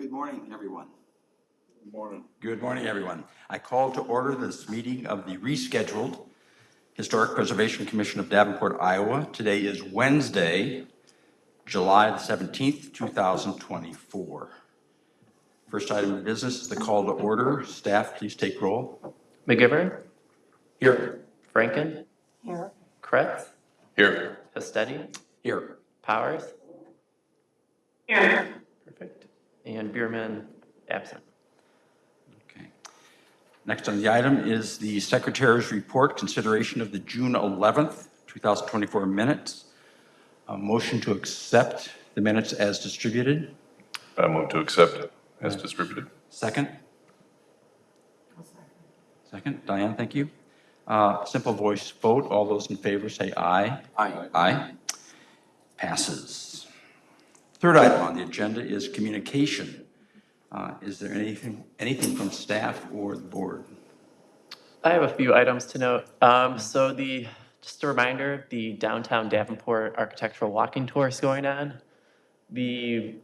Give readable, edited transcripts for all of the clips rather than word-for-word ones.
Good morning, everyone. Good morning. Good morning, everyone. I call to order this meeting of the rescheduled Historic Preservation Commission of Davenport, Iowa. Today is Wednesday, July the 17th, 2024. First item of business is the call to order. Staff, please take roll. McGivern? Here. Franken? Here. Kretz? Here. Hestetti? Here. Powers? Here. Perfect. And Bierman, absent. Okay. Next on the item is the Secretary's report, consideration of the June 11th, 2024 minutes. A motion to accept the minutes as distributed. I move to accept it as distributed. Second? Second. Diane, thank you. Simple voice vote. All those in favor say aye. Aye. Aye. Passes. Third item on the agenda is communication. Is there anything from staff or the board? I have a few items to note. Just a reminder, the downtown Davenport architectural walking tour is going on. The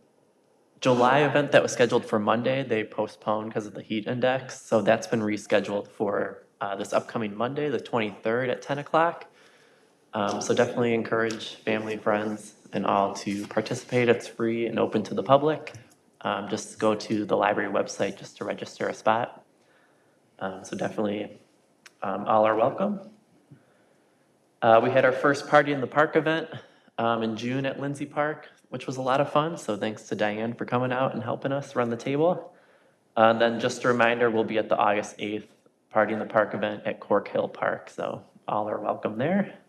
July event that was scheduled for Monday, they postponed because of the heat index. So that's been rescheduled for this upcoming Monday, the 23rd at 10 o'clock. So definitely encourage family, friends, and all to participate. It's free and open to the public. Just go to the library website just to register a spot. So definitely all are welcome. We had our first Party in the Park event in June at Lindsay Park, which was a lot of fun. So thanks to Diane for coming out and helping us run the table. Then just a reminder, we'll be at the August 8th Party in the Park event at Cork Hill Park. So all are welcome there.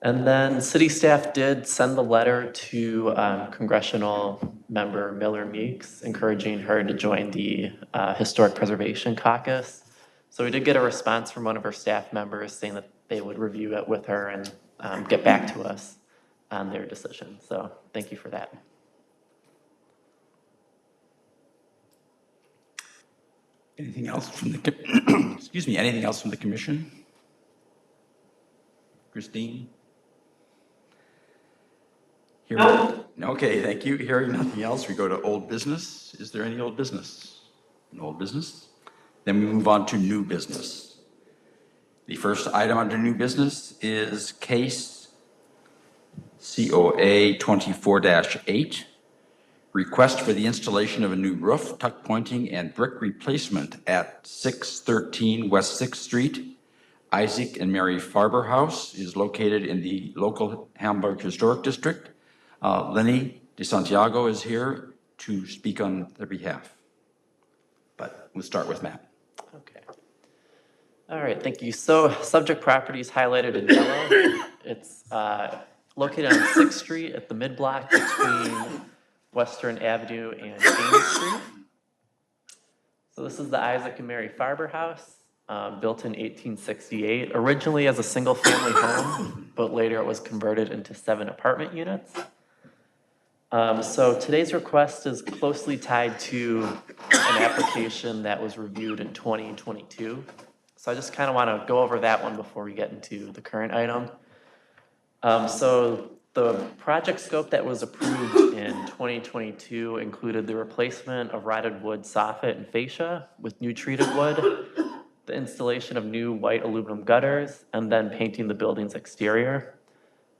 And then city staff did send the letter to congressional member Miller Meeks, encouraging her to join the Historic Preservation Caucus. So we did get a response from one of her staff members saying that they would review it with her and get back to us on their decision. So thank you for that. Anything else from the, excuse me, anything else from the commission? Christine? Okay, thank you. Hearing nothing else, we go to old business. Is there any old business? No old business? Then we move on to new business. The first item under new business is case COA 24-8, request for the installation of a new roof, tuck pointing, and brick replacement at 613 West 6th Street. Isaac and Mary Farber House is located in the local Hamburg Historic District. Lenny DeSantiago is here to speak on their behalf. But we'll start with Matt. Okay. All right, thank you. So subject property is highlighted in yellow. It's located on 6th Street at the mid-block between Western Avenue and James Street. So this is the Isaac and Mary Farber House, built in 1868, originally as a single-family home, but later it was converted into 7 apartment units. So today's request is closely tied to an application that was reviewed in 2022. So I just kind of want to go over that one before we get into the current item. So the project scope that was approved in 2022 included the replacement of rotted wood soffit and fascia with new treated wood, the installation of new white aluminum gutters, and then painting the building's exterior.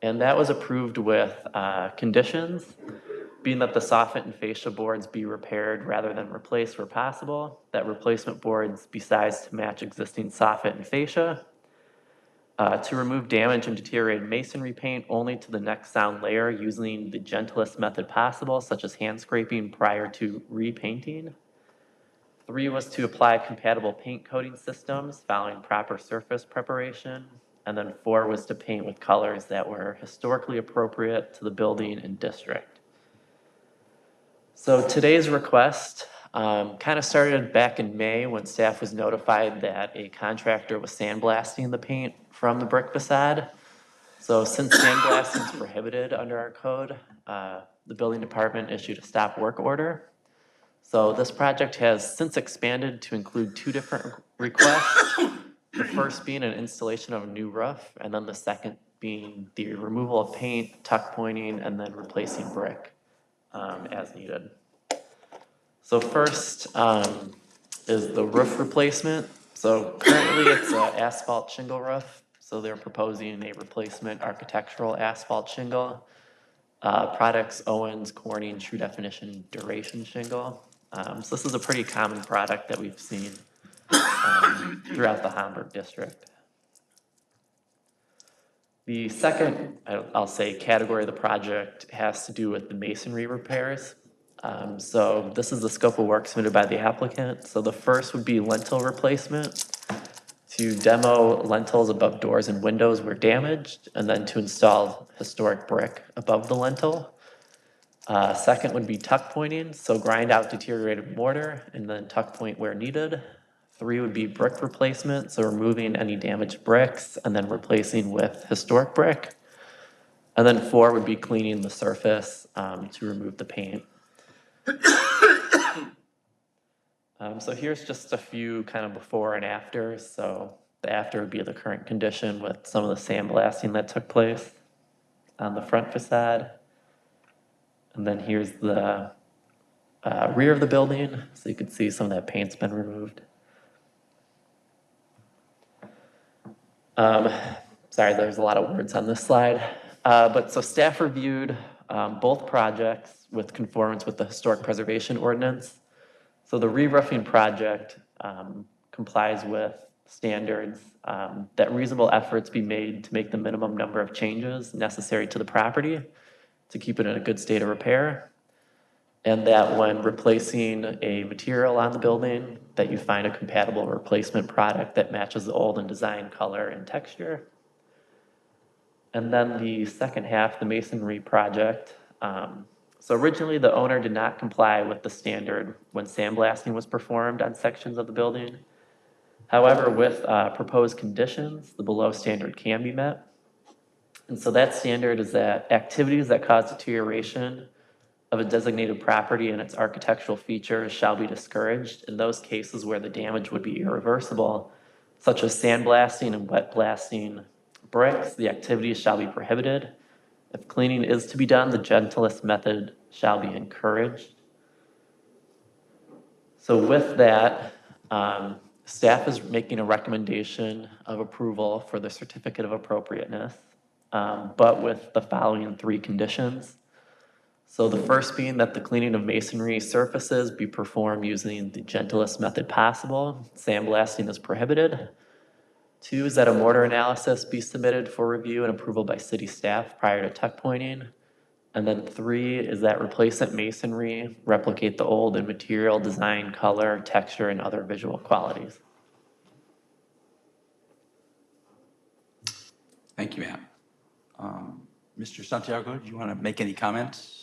And that was approved with conditions, being that the soffit and fascia boards be repaired rather than replaced where possible, that replacement boards be sized to match existing soffit and fascia, to remove damage and deteriorated masonry paint only to the next sound layer using the gentlest method possible, such as hand scraping prior to repainting. 3 was to apply compatible paint coating systems following proper surface preparation. And then 4 was to paint with colors that were historically appropriate to the building and district. So today's request kind of started back in May when staff was notified that a contractor was sandblasting the paint from the brick facade. So since sandblasting is prohibited under our code, the building department issued a stop work order. So this project has since expanded to include 2 different requests. The first being an installation of a new roof, and then the second being the removal of paint, tuck pointing, and then replacing brick as needed. So first is the roof replacement. So currently it's an asphalt shingle roof. So they're proposing a replacement architectural asphalt shingle. Products Owens, Corning, True Definition, Duration shingle. So this is a pretty common product that we've seen throughout the Hamburg district. The second, I'll say, category of the project has to do with the masonry repairs. So this is the scope of work submitted by the applicant. So the first would be lintel replacement, to demo lentils above doors and windows where damaged, and then to install historic brick above the lintel. Second would be tuck pointing, so grind out deteriorated mortar and then tuck point where needed. 3 would be brick replacement, so removing any damaged bricks and then replacing with historic brick. And then 4 would be cleaning the surface to remove the paint. So here's just a few kind of before and afters. So the after would be the current condition with some of the sandblasting that took place on the front facade. And then here's the rear of the building, so you can see some of that paint's been removed. Sorry, there's a lot of words on this slide. But so staff reviewed both projects with conformance with the historic preservation ordinance. So the re-roofing project complies with standards that reasonable efforts be made to make the minimum number of changes necessary to the property to keep it in a good state of repair. And that when replacing a material on the building, that you find a compatible replacement product that matches the old and design color and texture. And then the second half, the masonry project. So originally the owner did not comply with the standard when sandblasting was performed on sections of the building. However, with proposed conditions, the below standard can be met. And so that standard is that activities that cause deterioration of a designated property and its architectural features shall be discouraged in those cases where the damage would be irreversible, such as sandblasting and wet blasting bricks. The activities shall be prohibited. If cleaning is to be done, the gentlest method shall be encouraged. So with that, staff is making a recommendation of approval for the certificate of appropriateness, but with the following 3 conditions. So the first being that the cleaning of masonry surfaces be performed using the gentlest method possible. Sandblasting is prohibited. 2 is that a mortar analysis be submitted for review and approval by city staff prior to tuck pointing. And then 3 is that replacement masonry replicate the old in material, design, color, texture, and other visual qualities. Thank you, Matt. Mr. Santiago, do you want to make any comments?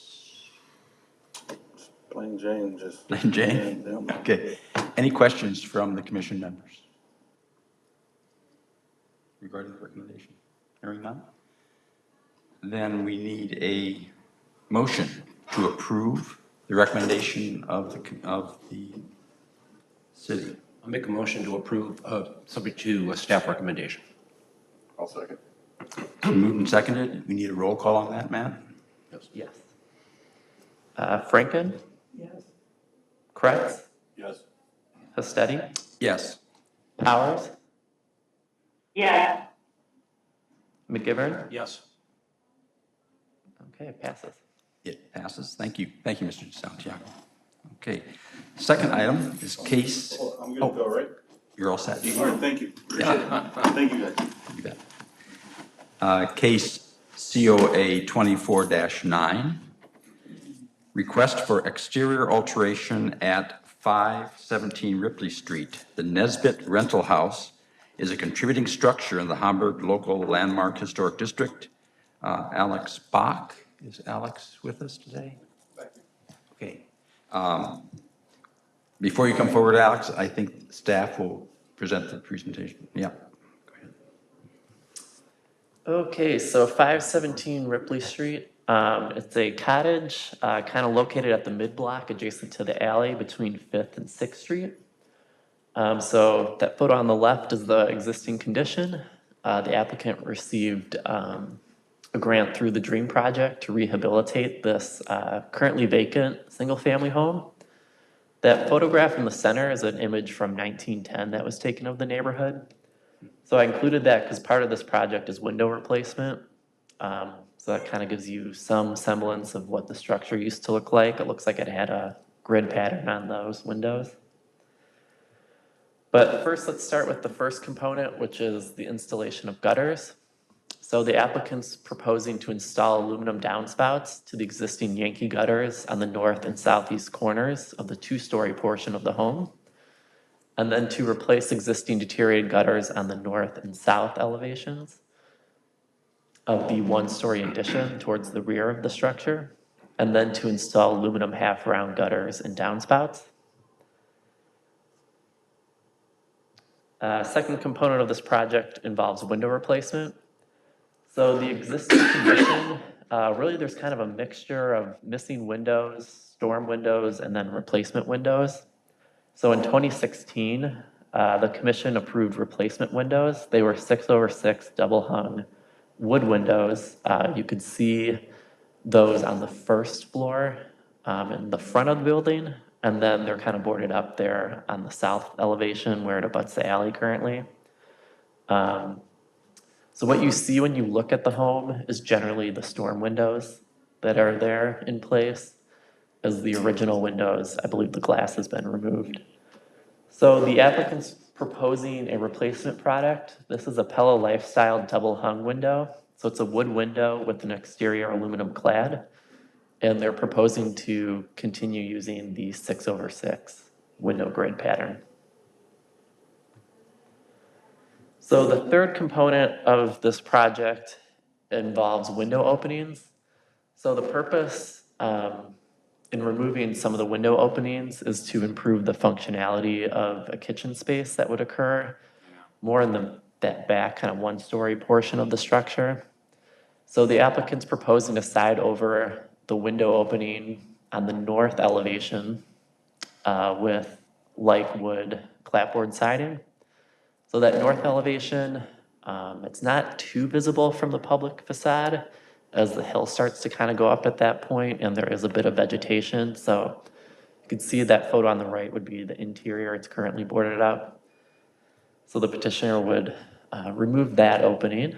Plain Jane, just. Plain Jane? Yeah. Okay. Any questions from the commission members regarding the recommendation? Hearing none? Then we need a motion to approve the recommendation of the city. I'll make a motion to approve, subject to a staff recommendation. I'll second. Moved and seconded. We need a roll call on that, Matt? Yes. Franken? Yes. Kretz? Yes. Hestetti? Yes. Powers? yes, McGivern? Yes. Okay, it passes. It passes. Thank you. Thank you, Mr. Santiago. Okay. Second item is case. I'm good to go, right? You're all set. All right, thank you. Appreciate it. Thank you, guys. You bet. Case COA 24-9. Request for exterior alteration at 517 Ripley Street. The Nesbit Rental House is a contributing structure in the Hamburg Local Landmark Historic District. Alex Bach, is Alex with us today? Okay. Before you come forward, Alex, I think staff will present the presentation. Yeah. Go ahead. Okay, so 517 Ripley Street. It's a cottage kind of located at the mid-block adjacent to the alley between 5th and 6th Street. So that photo on the left is the existing condition. The applicant received a grant through the DREAM project to rehabilitate this currently vacant single-family home. That photograph in the center is an image from 1910 that was taken of the neighborhood. So I included that because part of this project is window replacement. So that kind of gives you some semblance of what the structure used to look like. It looks like it had a grid pattern on those windows. But first, let's start with the first component, which is the installation of gutters. So the applicant's proposing to install aluminum downspouts to the existing Yankee gutters on the north and southeast corners of the two-story portion of the home, and then to replace existing deteriorated gutters on the north and south elevations of the one-story addition towards the rear of the structure, and then to install aluminum half-round gutters and downspouts. Second component of this project involves window replacement. So the existing condition, really there's kind of a mixture of missing windows, storm windows, and then replacement windows. So in 2016, the commission approved replacement windows. They were 6/6 double hung wood windows. You could see those on the first floor in the front of the building, and then they're kind of boarded up there on the south elevation where it abuts the alley currently. So what you see when you look at the home is generally the storm windows that are there in place. As the original windows, I believe the glass has been removed. So the applicant's proposing a replacement product. This is a Pella Lifestyle double hung window. So it's a wood window with an exterior aluminum clad. And they're proposing to continue using the 6/6 window grid pattern. So the third component of this project involves window openings. So the purpose in removing some of the window openings is to improve the functionality of a kitchen space that would occur more in that back kind of one-story portion of the structure. So the applicant's proposing to side over the window opening on the north elevation with light wood clapboard siding. So that north elevation, it's not too visible from the public facade as the hill starts to kind of go up at that point and there is a bit of vegetation. So you can see that photo on the right would be the interior. It's currently boarded up. So the petitioner would remove that opening.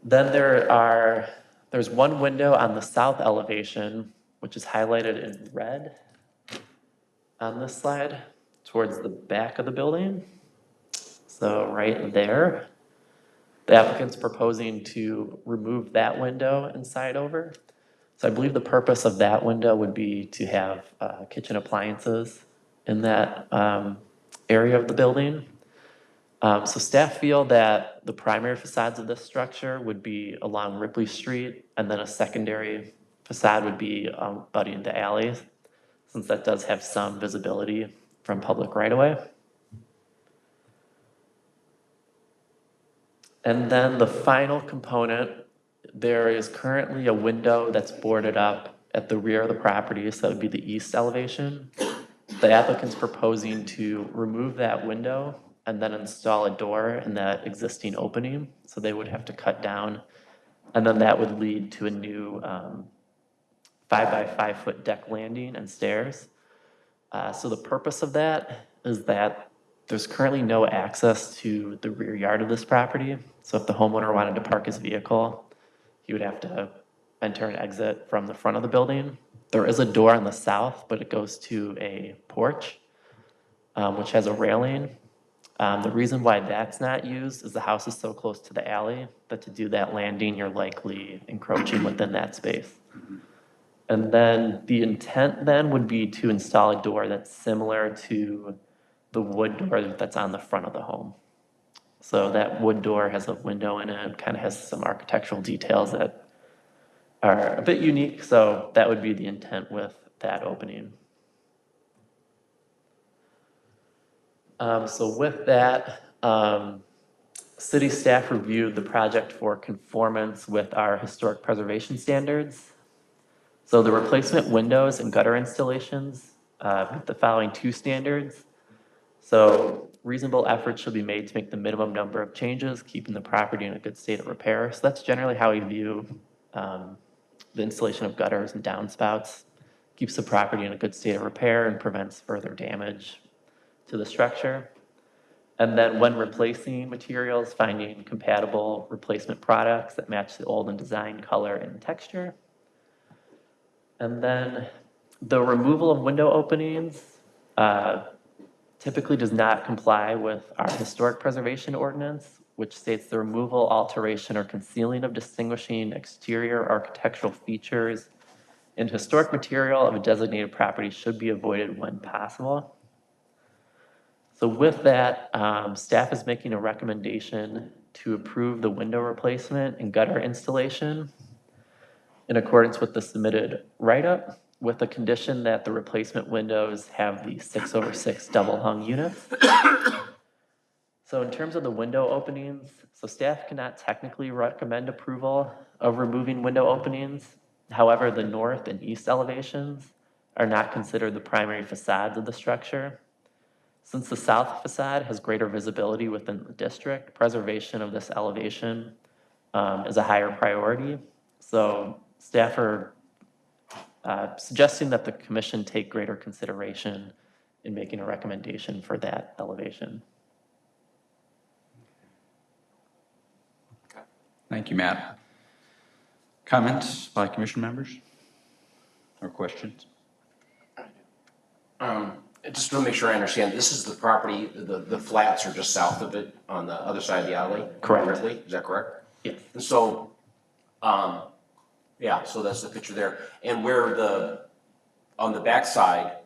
Then there's one window on the south elevation, which is highlighted in red on this slide towards the back of the building. So right there, the applicant's proposing to remove that window and side over. So I believe the purpose of that window would be to have kitchen appliances in that area of the building. So staff feel that the primary facades of this structure would be along Ripley Street, and then a secondary facade would be butting the alleys, since that does have some visibility from public right-of-way. And then the final component, there is currently a window that's boarded up at the rear of the property, so that would be the east elevation. The applicant's proposing to remove that window and then install a door in that existing opening, so they would have to cut down. And then that would lead to a new 5-by-5-foot deck landing and stairs. So the purpose of that is that there's currently no access to the rear yard of this property. So if the homeowner wanted to park his vehicle, he would have to enter and exit from the front of the building. There is a door on the south, but it goes to a porch, which has a railing. The reason why that's not used is the house is so close to the alley that to do that landing, you're likely encroaching within that space. And then the intent then would be to install a door that's similar to the wood door that's on the front of the home. So that wood door has a window in it, kind of has some architectural details that are a bit unique, so that would be the intent with that opening. So with that, city staff reviewed the project for conformance with our historic preservation standards. So the replacement windows and gutter installations meet the following two standards. So reasonable efforts should be made to make the minimum number of changes, keeping the property in a good state of repair. So that's generally how we view the installation of gutters and downspouts keeps the property in a good state of repair and prevents further damage to the structure. And then when replacing materials, finding compatible replacement products that match the Olden design, color, and texture. And then the removal of window openings typically does not comply with our historic preservation ordinance, which states the removal, alteration, or concealing of distinguishing exterior architectural features and historic material of a designated property should be avoided when possible. So with that, staff is making a recommendation to approve the window replacement and gutter installation in accordance with the submitted write-up, with the condition that the replacement windows have the 6/6 double hung units. So in terms of the window openings, so staff cannot technically recommend approval of removing window openings. However, the north and east elevations are not considered the primary facades of the structure. Since the south facade has greater visibility within the district, preservation of this elevation is a higher priority. So staff are suggesting that the commission take greater consideration in making a recommendation for that elevation. Thank you, Matt. Comments by commission members or questions? Just to make sure I understand, this is the property, the flats are just south of it on the other side of the alley? Correct. Ridley, is that correct? Yes. And so, yeah, so that's the picture there. And where on the backside,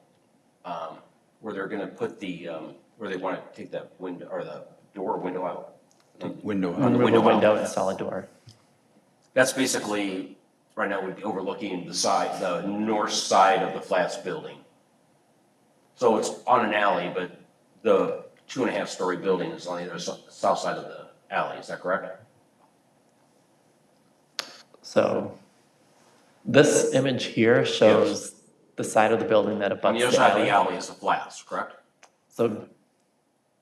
where they're gonna put where they wanna take that window, or the door or window out? Window. Remove the window and install a door. That's basically, right now, would be overlooking the north side of the flats building. So it's on an alley, but the 2.5-story building is on the other south side of the alley, is that correct? So this image here shows the side of the building that On abuts the other the side of the alley. alley is the flats, correct? So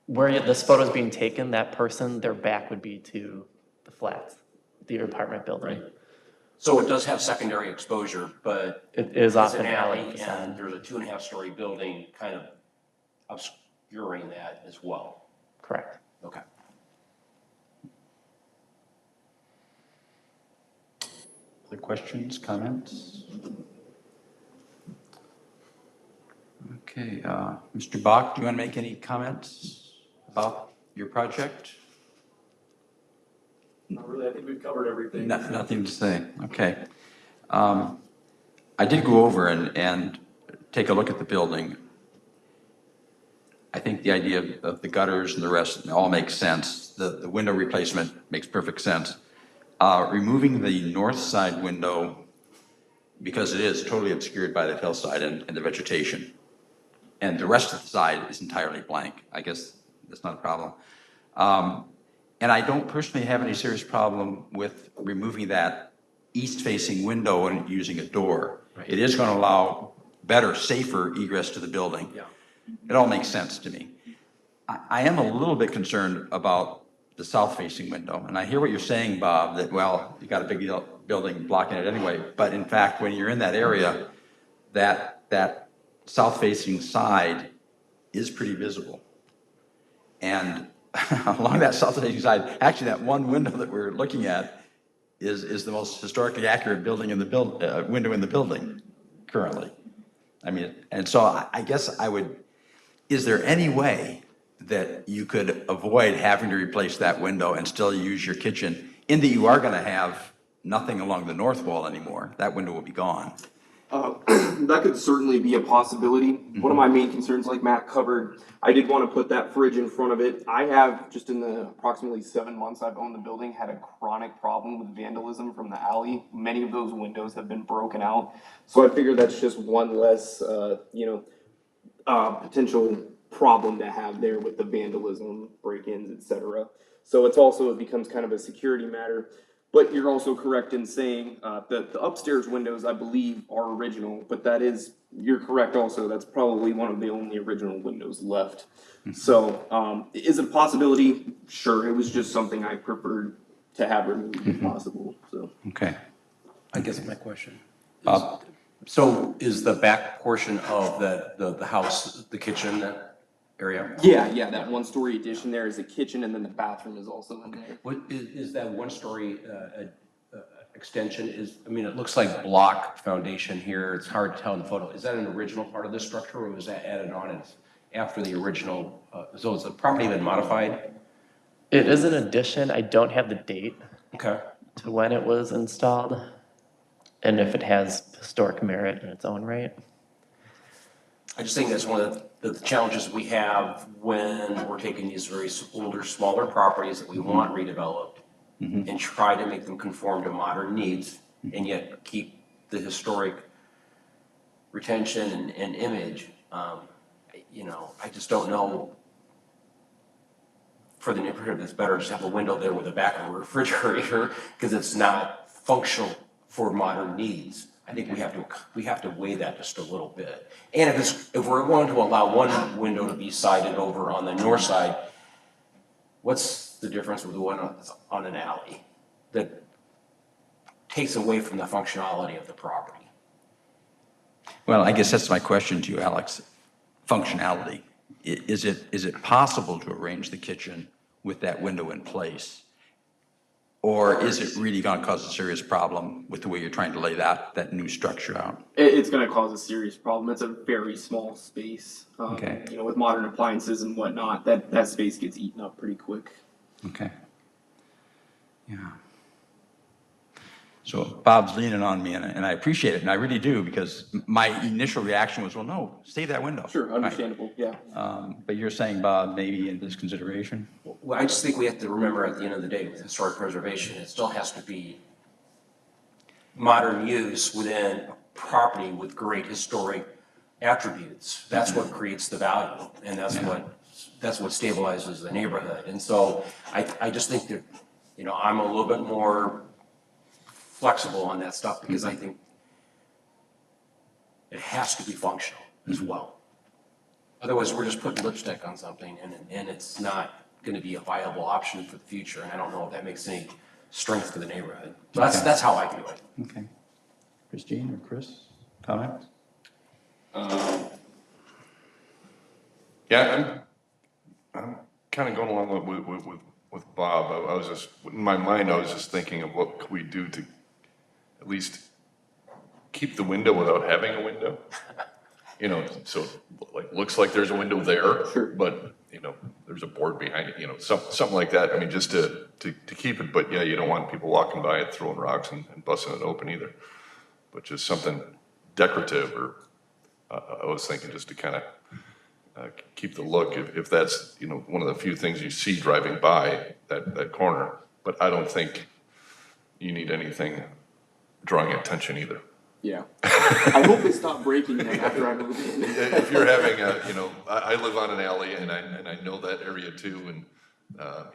where this photo is being taken, that person, their back would be to the flats, the apartment building. So it does have secondary exposure, but It is it's off an an alley alley facade. and there's a 2.5-story building kind of obscuring that as well. Correct. Okay. Other questions, comments? Okay, Mr. Bach, do you want to make any comments about your project? Not really, I think we've covered everything. Nothing to say, okay. I did go over and take a look at the building. I think the idea of the gutters and the rest all makes sense. The window replacement makes perfect sense. Removing the north side window, because it is totally obscured by the hillside and the vegetation, and the rest of the side is entirely blank. I guess that's not a problem. And I don't personally have any serious problem with removing that east-facing window and using a door. It is going to allow better, safer egress to the building. Yeah. It all makes sense to me. I am a little bit concerned about the south-facing window, and I hear what you're saying, Bob, that, well, you got a big building blocking it anyway, but in fact, when you're in that area, that south-facing side is pretty visible. And along that south-facing side, actually, that one window that we're looking at is the most historically accurate building in the window in the building currently. I mean, and so I guess is there any way that you could avoid having to replace that window and still use your kitchen, in that you are going to have nothing along the north wall anymore? That window will be gone. That could certainly be a possibility. One of my main concerns, like Matt covered, I did want to put that fridge in front of it. I have, just in the approximately 7 months I've owned the building, had a chronic problem with vandalism from the alley. Many of those windows have been broken out. So I figure that's just one less, potential problem to have there with the vandalism, break-ins, etc. So it becomes kind of a security matter. But you're also correct in saying that the upstairs windows, I believe, are original, but you're correct also, that's probably one of the only original windows left. So, is it a possibility? Sure, it was just something I preferred to have removed if possible, so. Okay. I guess my question. Bob? So is the back portion of the house, the kitchen, that area? Yeah, that one-story addition there is a kitchen, and then the bathroom is also in there. What, is that one-story extension I mean, it looks like block foundation here. It's hard to tell in the photo. Is that an original part of the structure, or was that added on after the original? So has the property been modified? It is an addition. I don't have the date Okay. to when it was installed and if it has historic merit in its own right. I just think that's one of the challenges we have when we're taking these very older, smaller properties that we want redeveloped and try to make them conform to modern needs and yet keep the historic retention and image. You know, I just don't know. For the neighborhood, it's better just have a window there with the back of a refrigerator because it's not functional for modern needs. I think we have to weigh that just a little bit. And if we're going to allow one window to be sided over on the north side, what's the difference with the one on an alley that takes away from the functionality of the property? Well, I guess that's my question to you, Alex. Functionality. Is it possible to arrange the kitchen with that window in place? Or is it really going to cause a serious problem with the way you're trying to lay that new structure out? It's gonna cause a serious problem. It's a very small space. Okay. You know, with modern appliances and whatnot, that space gets eaten up pretty quick. Okay. Yeah. So Bob's leaning on me, and I appreciate it, and I really do, because my initial reaction was, well, no, save that window. Sure, Right. understandable, yeah. But you're saying, Bob, maybe in this consideration? Well, I just think we have to remember at the end of the day with historic preservation, it still has to be modern use within a property with great historic attributes. That's what creates the value, and that's what stabilizes the neighborhood. And so I just think that, you know, I'm a little bit more flexible on that stuff because I think it has to be functional as well. Otherwise, we're just putting lipstick on something and it's not gonna be a viable option for the future. And I don't know if that makes any strength to the neighborhood. So that's how I view it. Okay. Christine or Chris, comments? Yeah, I'm kind of going along with Bob. I was just, in my mind, I was just thinking of what could we do to at least keep the window without having a window? You know, so like, looks like there's a window there, Sure. but, you know, there's a board behind it, you know, something like that. I mean, just to keep it, but yeah, you don't want people walking by it, throwing rocks and busting it open either. But just something decorative, or I was thinking just to kind of keep the look, if that's, you know, one of the few things you see driving by that corner. But I don't think you need anything drawing attention either. Yeah. I hope they stop breaking them after I move in. If you're having you know, I live on an alley and I know that area too, and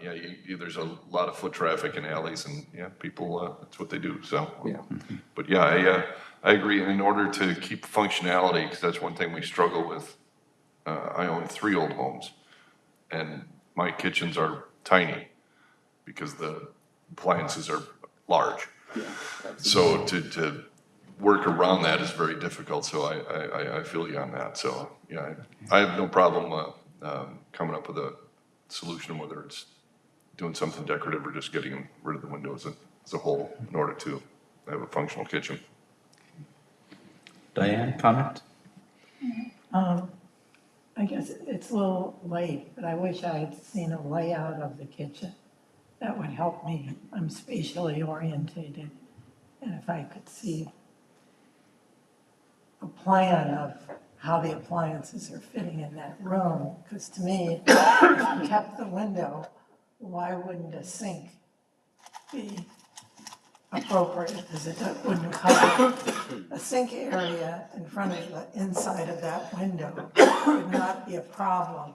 yeah, there's a lot of foot traffic in alleys, and yeah, people, that's what they do, so. Yeah. But yeah, I agree, and in order to keep functionality, because that's one thing we struggle with, I own 3 old homes, and my kitchens are tiny because the appliances are large. Yeah, absolutely. So to work around that is very difficult, so I feel you on that. So, yeah, I have no problem coming up with a solution, whether it's doing something decorative or just getting rid of the windows as a whole in order to have a functional kitchen. Diane, comment? I guess it's a little late, but I wish I had seen a layout of the kitchen. That would help me. I'm spatially orientated. And if I could see a plan of how the appliances are fitting in that room, because to me, if you kept the window, why wouldn't a sink be appropriate? Because it wouldn't cover a sink area in front of the inside of that window would not be a problem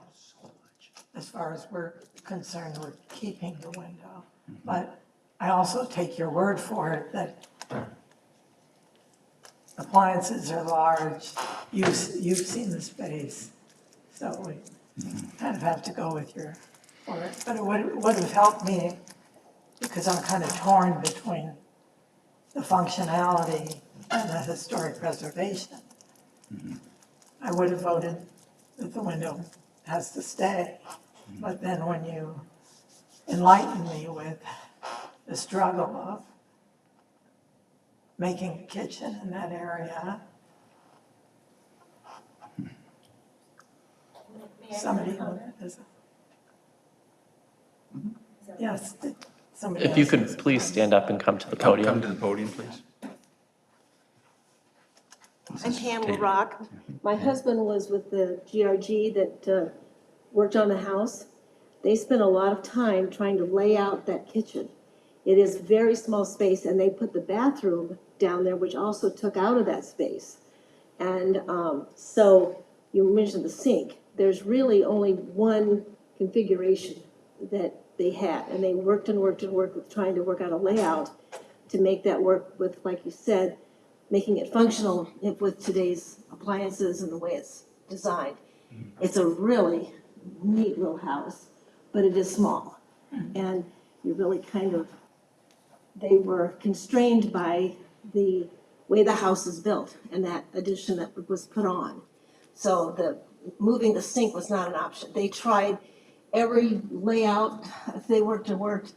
as far as we're concerned with keeping the window. But I also take your word for it that appliances are large, you've seen the space, so we kind of have to go with your word. But it would have helped me, because I'm kind of torn between the functionality and a historic preservation. I would have voted that the window has to stay, but then when you enlighten me with the struggle of making a kitchen in that area, somebody is. Yes, somebody If you else could has- please stand up and come to the Come podium. to the podium, please. I'm Pamela Katie. Rock. My husband was with the GRG that worked on the house. They spent a lot of time trying to lay out that kitchen. It is very small space, and they put the bathroom down there, which also took out of that space. And so you mentioned the sink. There's really only one configuration that they had, and they worked and worked and worked with trying to work out a layout to make that work with, like you said, making it functional with today's appliances and the way it's designed. It's a really neat little house, but it is small. And you really kind of, they were constrained by the way the house is built and that addition that was put on. So moving the sink was not an option. They tried every layout, they worked and worked,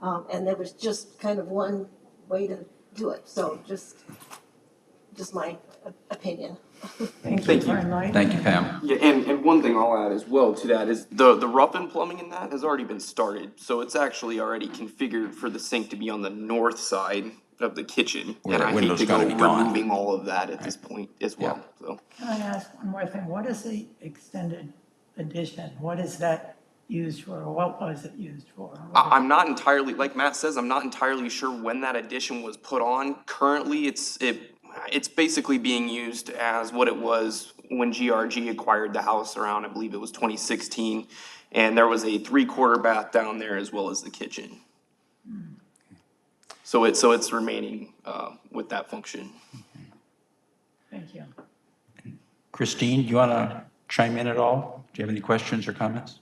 and there was just kind of one way to do it. So just my opinion. Thank you Thank for you. enlightening Thank you, me. Pam. Yeah, and one thing I'll add as well to that is the rough and plumbing in that has already been started. So it's actually already configured for the sink to be on the north side of the kitchen. Where And the I hate window's to go gotta be gone. removing all of that at this point as well, so. Can I ask one more thing? What is the extended edition? What is that used for, or what was it used for? I'm not entirely, like Matt says, I'm not entirely sure when that addition was put on. Currently, it's basically being used as what it was when GRG acquired the house around, I believe it was 2016. And there was a 3/4 bath down there as well as the kitchen. So it's remaining, with that function. Thank you. Christine, do you want to chime in at all? Do you have any questions or comments?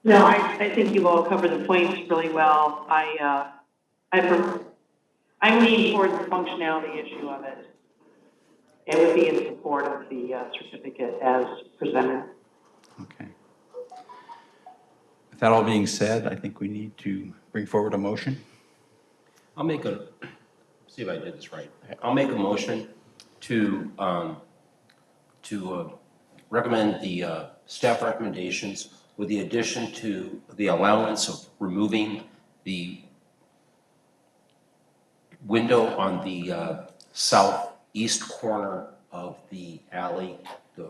No, I think you all covered the points really well. I'm leaning towards the functionality issue of it. It would be in support of the certificate as presented. Okay. With that all being said, I think we need to bring forward a motion. I'll make a, see if I did this right. I'll make a motion to recommend the staff recommendations with the addition to the allowance of removing the window on the southeast corner of the alley, the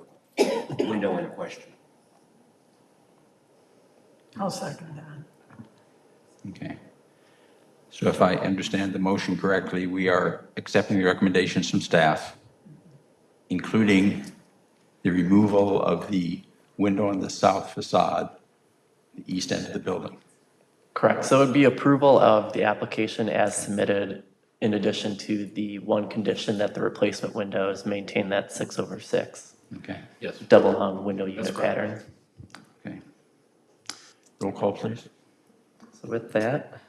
window in question. I'll second that. Okay. So if I understand the motion correctly, we are accepting the recommendations from staff, including the removal of the window on the south facade, the east end of the building. Correct. So it would be approval of the application as submitted, in addition to the one condition that the replacement windows maintain that 6/6 Okay, Yes. double hung window unit correct. pattern. okay. Roll call, please. So with that,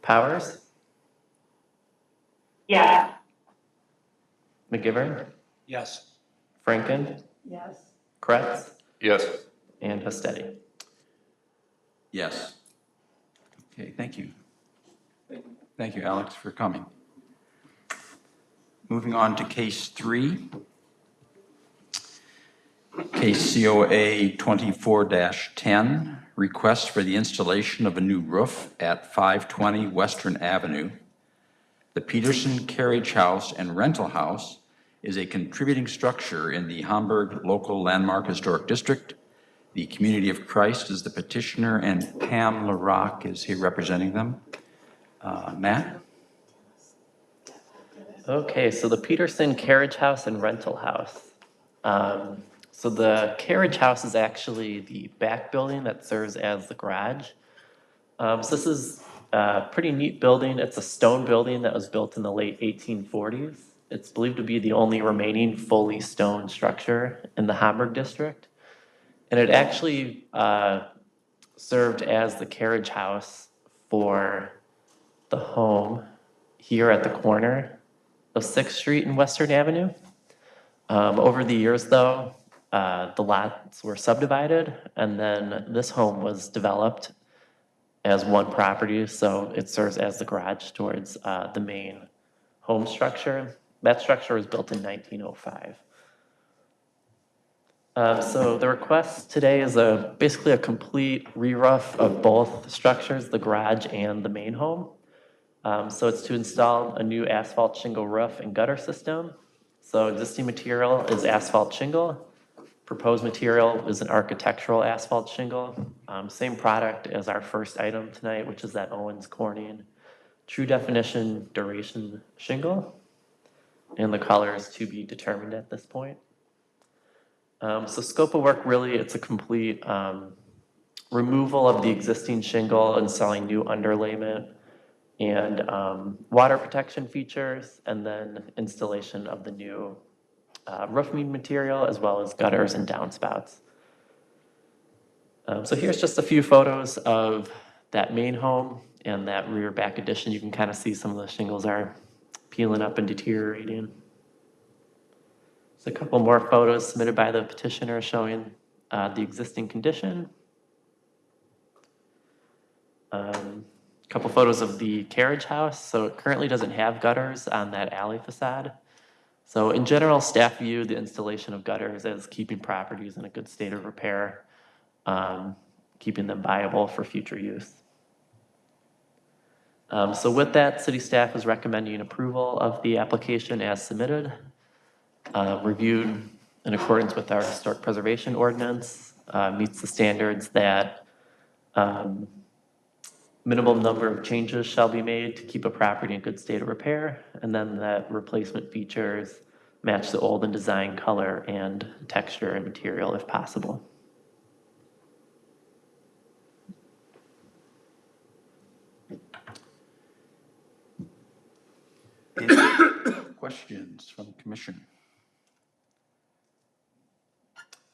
Powers, Yes. McGivern, Yes. Franken, Yes. Kretz, Yes. and Hastedi. Yes. Okay, thank you. Thank you, Alex, for coming. Moving on to case 3. Case COA 24-10, request for the installation of a new roof at 520 Western Avenue. The Peterson Carriage House and Rental House is a contributing structure in the Hamburg Local Landmark Historic District. The Community of Christ is the petitioner, and Pam LaRock is here representing them. Matt? Okay, so the Peterson Carriage House and Rental House. So the carriage house is actually the back building that serves as the garage. So this is a pretty neat building. It's a stone building that was built in the late 1840s. It's believed to be the only remaining fully stone structure in the Hamburg district. And it actually served as the carriage house for the home here at the corner of 6th Street and Western Avenue. Over the years, though, the lots were subdivided, and then this home was developed as one property, so it serves as the garage towards the main home structure. That structure was built in 1905. So the request today is basically a complete re-roof of both structures, the garage and the main home. So it's to install a new asphalt shingle roof and gutter system. So existing material is asphalt shingle. Proposed material is an architectural asphalt shingle. Same product as our first item tonight, which is that Owens Corning true definition duration shingle. And the color is to be determined at this point. So scope of work, really, it's a complete removal of the existing shingle, installing new underlayment and water protection features, and then installation of the new roof mean material, as well as gutters and downspouts. So here's just a few photos of that main home and that rear back addition. You can kind of see some of the shingles are peeling up and deteriorating. A couple more photos submitted by the petitioner showing the existing condition. Couple photos of the carriage house. So it currently doesn't have gutters on that alley facade. So in general, staff view the installation of gutters as keeping properties in a good state of repair, keeping them viable for future use. So with that, city staff is recommending approval of the application as submitted. Reviewed in accordance with our historic preservation ordinance, meets the standards that minimum number of changes shall be made to keep a property in good state of repair, and then that replacement features match the olden design color and texture and material if possible. Any questions from the commission?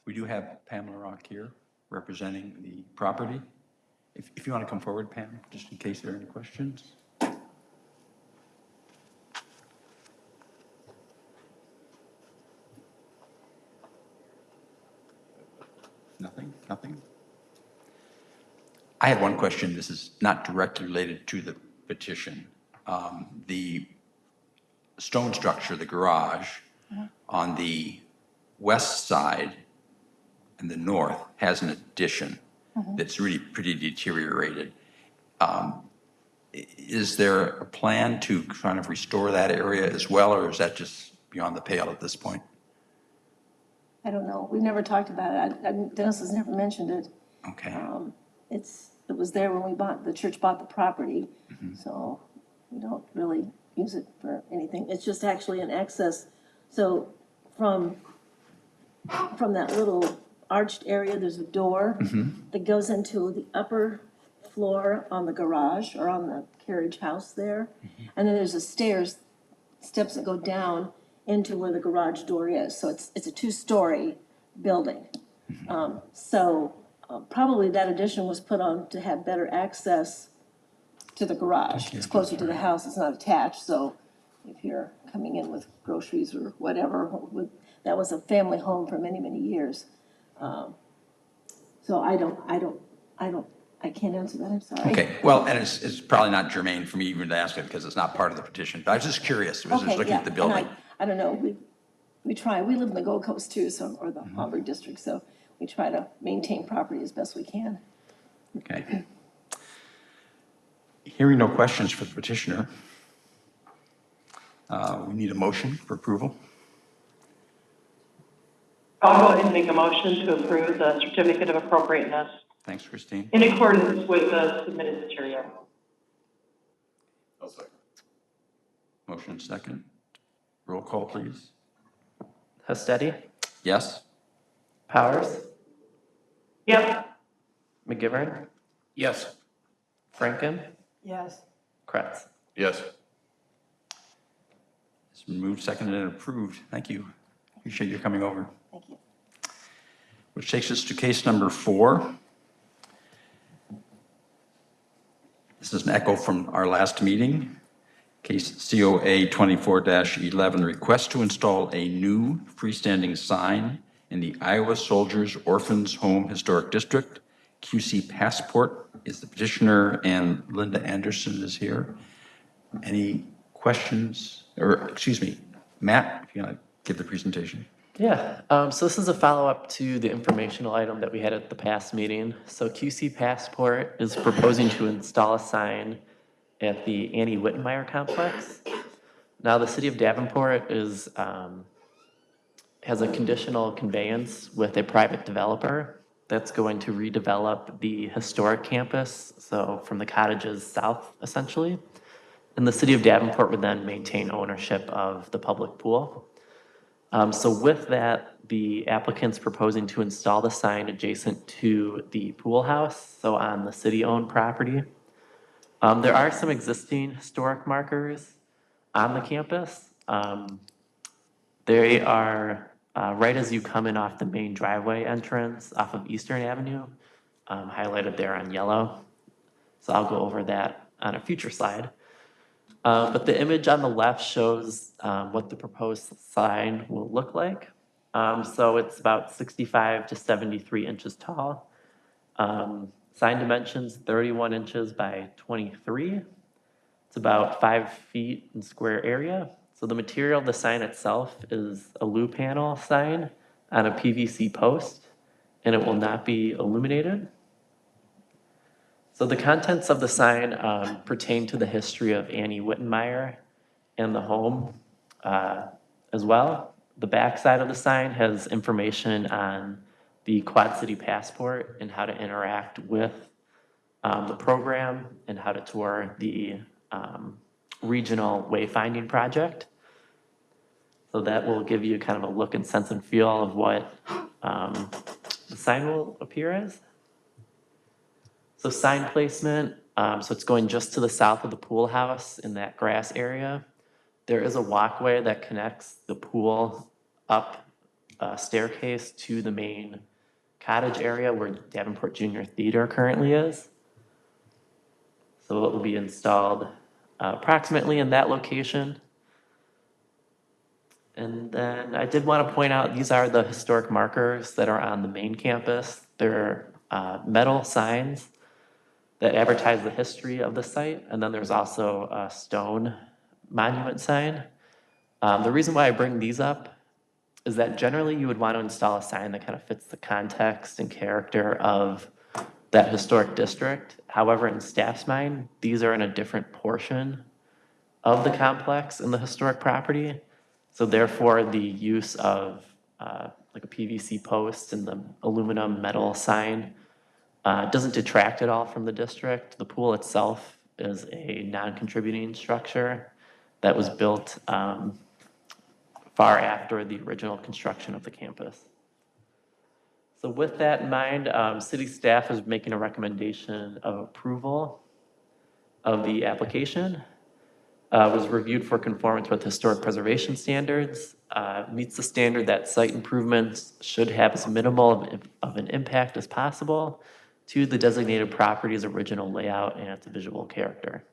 We do have Pamela Rock here representing the property. If you want to come forward, Pam, just in case there are any questions. Nothing? I had one question. This is not directly related to the petition. The stone structure, the garage, on the west side and the north has an addition that's really pretty deteriorated. Is there a plan to kind of restore that area as well, or is that just beyond the pale at this point? I don't know. We've never talked about it. Dennis has never mentioned it. Okay. It was there when the church bought the property, so we don't really use it for anything. It's just actually an access. So from that little arched area, there's a door that goes into the upper floor on the garage or on the carriage house there. And then there's steps that go down into where the garage door is. So it's a 2-story building. Probably that addition was put on to have better access to the garage. It's closer to the house, it's not attached, so if you're coming in with groceries or whatever, that was a family home for many, many years. So I can't answer that, I'm sorry. Okay, well, and it's probably not germane for me even to ask it because it's not part of the petition, but I was just curious. I was just looking at the and building. I don't know, we try, we live in the Gold Coast too, so, or the Hamburg district, so we try to maintain property as best we can. Okay. Hearing no questions for the petitioner, we need a motion for approval. I'll go ahead and make a motion to approve the certificate of appropriateness Thanks, Christine. in accordance with the submitted material. I'll second. Motion second. Roll call, please. Hestetti, Yes? Powers, Yep. McGivern, Yes. Franken, Yes, Kretz. Yes. It's been moved, seconded, and approved. Thank you. Appreciate you coming over. Thank you. Which takes us to case number 4. This is an echo from our last meeting. Case COA 24-11, request to install a new freestanding sign in the Iowa Soldiers Orphans Home Historic District. QC Passport is the petitioner, and Linda Anderson is here. Any questions, or, excuse me, Matt, if you want to give the presentation? Yeah, so this is a follow-up to the informational item that we had at the past meeting. So QC Passport is proposing to install a sign at the Annie Wittenmeyer complex. Now, the city of Davenport is, has a conditional conveyance with a private developer that's going to redevelop the historic campus, so from the cottages south, essentially. And the city of Davenport would then maintain ownership of the public pool. So with that, the applicant's proposing to install the sign adjacent to the pool house, so on the city-owned property. There are some existing historic markers on the campus. They are right as you come in off the main driveway entrance off of Eastern Avenue, highlighted there on yellow. So I'll go over that on a future slide. But the image on the left shows what the proposed sign will look like. So it's about 65 to 73 inches tall. Sign dimensions 31 inches by 23. It's about 5 feet in square area. So the material of the sign itself is a Lu panel sign on a PVC post, and it will not be illuminated. So the contents of the sign pertain to the history of Annie Wittenmeyer and the home as well. The back side of the sign has information on the Quad City Passport and how to interact with the program and how to tour the regional wayfinding project. So that will give you kind of a look and sense and feel of what the sign will appear as. So sign placement, so it's going just to the south of the pool house in that grass area. There is a walkway that connects the pool up a staircase to the main cottage area where Davenport Junior Theater currently is. So it will be installed approximately in that location. And then I did want to point out, these are the historic markers that are on the main campus. They're metal signs that advertise the history of the site. And then there's also a stone monument sign. The reason why I bring these up is that generally you would want to install a sign that kind of fits the context and character of that historic district. However, in staff's mind, these are in a different portion of the complex in the historic property. So therefore, the use of like a PVC post and the aluminum metal sign doesn't detract at all from the district. The pool itself is a non-contributing structure that was built far after the original construction of the campus. So with that in mind, city staff is making a recommendation of approval of the application. Was reviewed for conformance with historic preservation standards, meets the standard that site improvements should have as minimal of an impact as possible to the designated property's original layout and its visual character.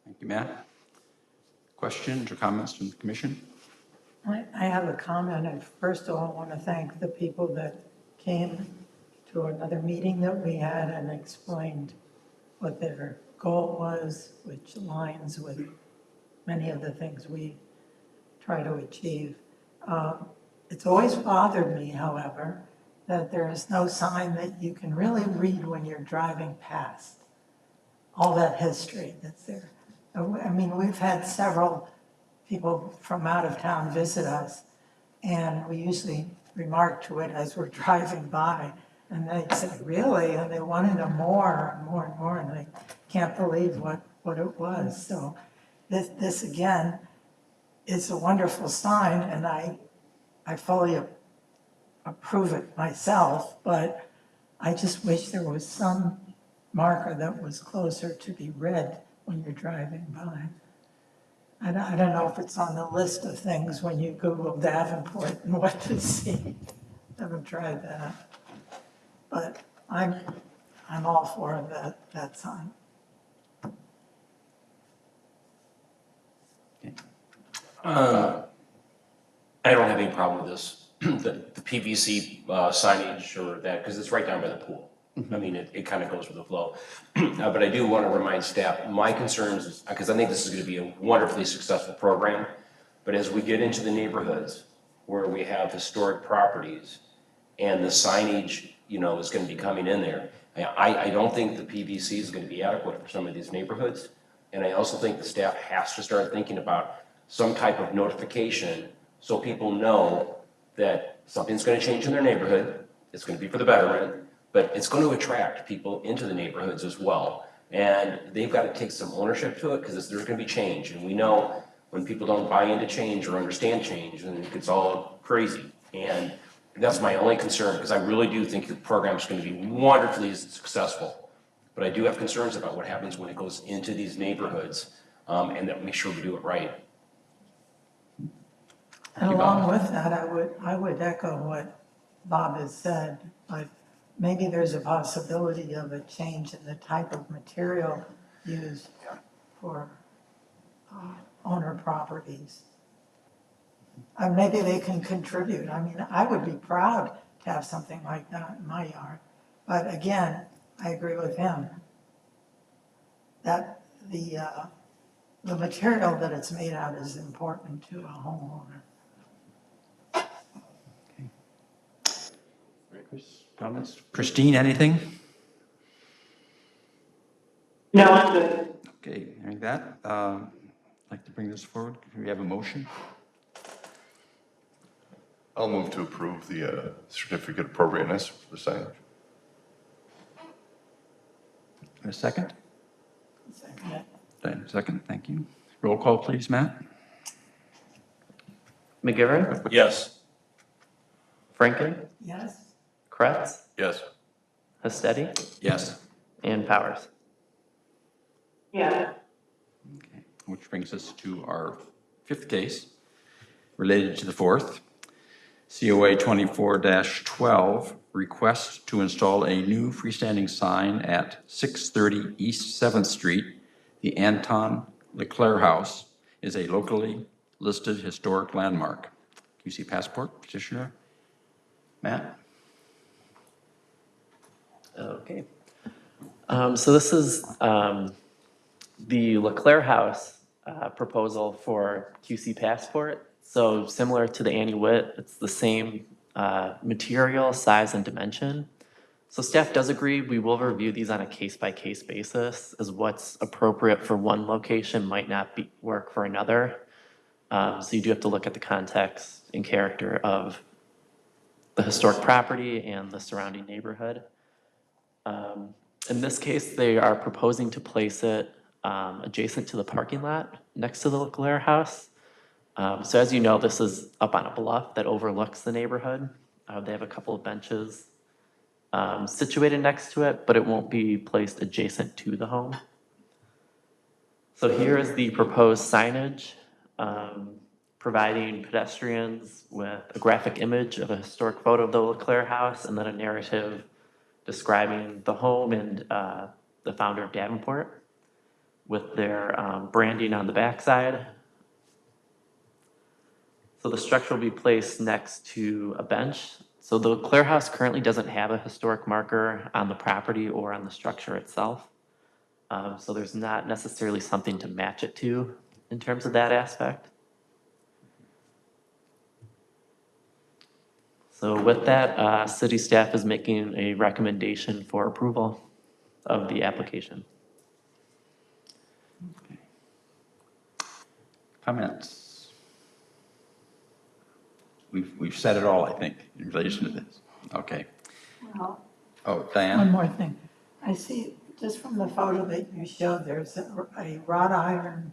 Thank you, Matt. Questions or comments from the commission? I have a comment, and first of all, I want to thank the people that came to another meeting that we had and explained what their goal was, which aligns with many of the things we try to achieve. It's always bothered me, however, that there is no sign that you can really read when you're driving past all that history that's there. I mean, we've had several people from out of town visit us, and we usually remark to it as we're driving by, and they'd say, really? And they wanted to know more and more and more, and I can't believe what it was. So this again is a wonderful sign, and I fully approve it myself, but I just wish there was some marker that was closer to be read when you're driving by. I don't know if it's on the list of things when you Google Davenport and what to see. Haven't tried that. But I'm all for that sign. I don't have any problem with this, the PVC signage or that, because it's right down by the pool. I mean, it kind of goes with the flow. But I do want to remind staff, my concerns is, because I think this is going to be a wonderfully successful program, but as we get into the neighborhoods where we have historic properties and the signage, you know, is going to be coming in there, I don't think the PVC is going to be adequate for some of these neighborhoods. And I also think the staff has to start thinking about some type of notification so people know that something's going to change in their neighborhood. It's going to be for the betterment, but it's going to attract people into the neighborhoods as well. And they've got to take some ownership to it because there's going to be change. And we know when people don't buy into change or understand change, then it gets all crazy. And that's my only concern, because I really do think your program is going to be wonderfully successful. But I do have concerns about what happens when it goes into these neighborhoods, and that make sure we do it right. And along with that, I would echo what Bob has said, but maybe there's a possibility of a change in the type of material used for owner properties. Maybe they can contribute. I mean, I would be proud to have something like that in my yard. But again, I agree with him that the material that it's made out is important to a homeowner. Comments? Christine, anything? No, I'm good. Okay, hearing that, I'd like to bring this forward. Can we have a motion? I'll move to approve the certificate of appropriateness for the signage. A second? Second it. Diane, second, thank you. Roll call, please, Matt? McGivern, Yes. Franken, Yes? Kretz, Yes. Hastedi, Yes. and Powers. Yeah, Okay, which brings us to our fifth case, related to the fourth. COA 24-12, request to install a new freestanding sign at 630 East 7th Street. The Anton Leclerc House is a locally listed historic landmark. QC Passport, petitioner. Matt? Okay. So this is the Leclerc House proposal for QC Passport. So similar to the Annie Witt, it's the same material, size, and dimension. So staff does agree, we will review these on a case-by-case basis, as what's appropriate for one location might not work for another. So you do have to look at the context and character of the historic property and the surrounding neighborhood. In this case, they are proposing to place it adjacent to the parking lot next to the Leclerc House. So as you know, this is up on a bluff that overlooks the neighborhood. They have a couple of benches situated next to it, but it won't be placed adjacent to the home. So here is the proposed signage, providing pedestrians with a graphic image of a historic photo of the Leclerc House, and then a narrative describing the home and the founder of Davenport, with their branding on the backside. So the structure will be placed next to a bench. So the Leclerc House currently doesn't have a historic marker on the property or on the structure itself. So there's not necessarily something to match it to in terms of that aspect. So with that, city staff is making a recommendation for approval of the application. Comments? We've said it all, I think, in relation to this. Okay. Well, Oh, one Diane? more thing. I see, just from the photo that you showed, there's a wrought iron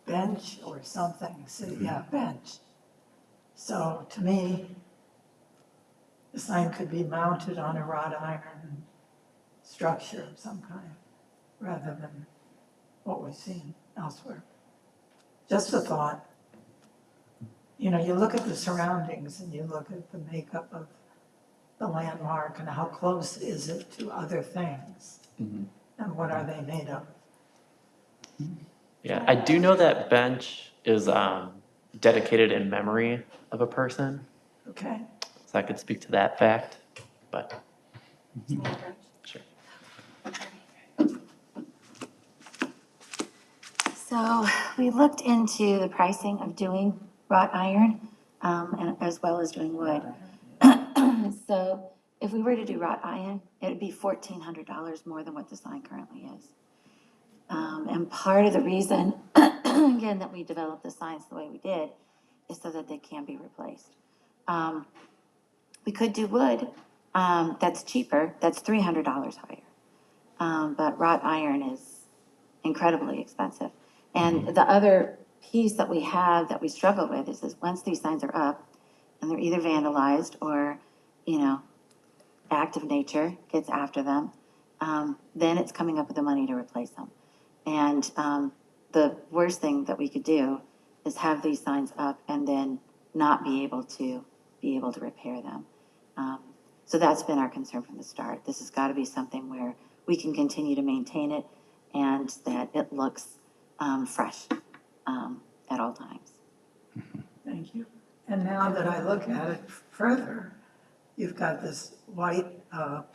bench or something. So, yeah, bench. So to me, the sign could be mounted on a wrought iron structure of some kind, rather than what we've seen elsewhere. Just a thought. You know, you look at the surroundings and you look at the makeup of the landmark and how close is it to other things? And what are they made of? Yeah, I do know that bench is dedicated in memory of a person, Okay, so I could speak to that fact, but sure. So we looked into the pricing of doing wrought iron, and as well as doing wood. So if we were to do wrought iron, it would be $1,400 more than what the sign currently is. And part of the reason, again, that we developed the signs the way we did is so that they can be replaced. We could do wood, that's cheaper, that's $300 higher. But wrought iron is incredibly expensive. And the other piece that we have that we struggle with is once these signs are up and they're either vandalized or, you know, active nature gets after them, then it's coming up with the money to replace them. And the worst thing that we could do is have these signs up and then not be able to repair them. So that's been our concern from the start. This has got to be something where we can continue to maintain it and that it looks fresh at all times. thank you. And now that I look at it further, you've got this white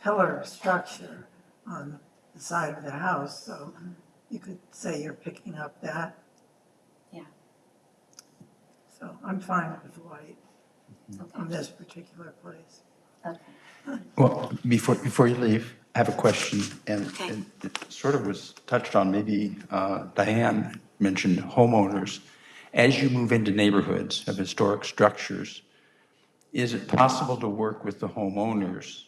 pillar structure on the side of the house, so you could say you're picking up that. Yeah. So I'm fine with white in this particular place. Okay. Well, before you leave, I have a question, and Okay. and it sort of was touched on, maybe Diane mentioned homeowners. As you move into neighborhoods of historic structures, is it possible to work with the homeowners?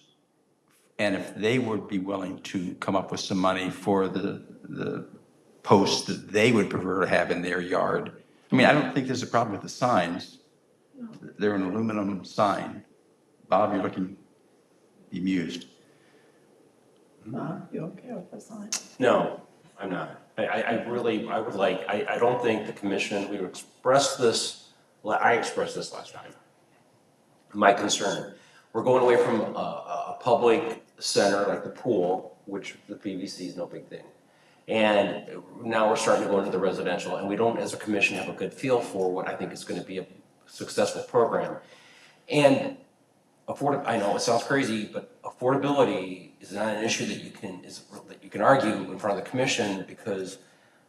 And if they would be willing to come up with some money for the posts that they would prefer to have in their yard? I mean, I don't think there's a problem with the signs. They're an aluminum sign. Bob, you're looking bemused. You okay with the sign? No, I'm not. I really, I would like, I don't think the commission, we expressed this, I expressed this last time. My concern, we're going away from a public center like the pool, which the PVC is no big thing. And now we're starting to go into the residential, and we don't, as a commission, have a good feel for what I think is going to be a successful program. And I know it sounds crazy, but affordability is not an issue that you can argue in front of the commission, because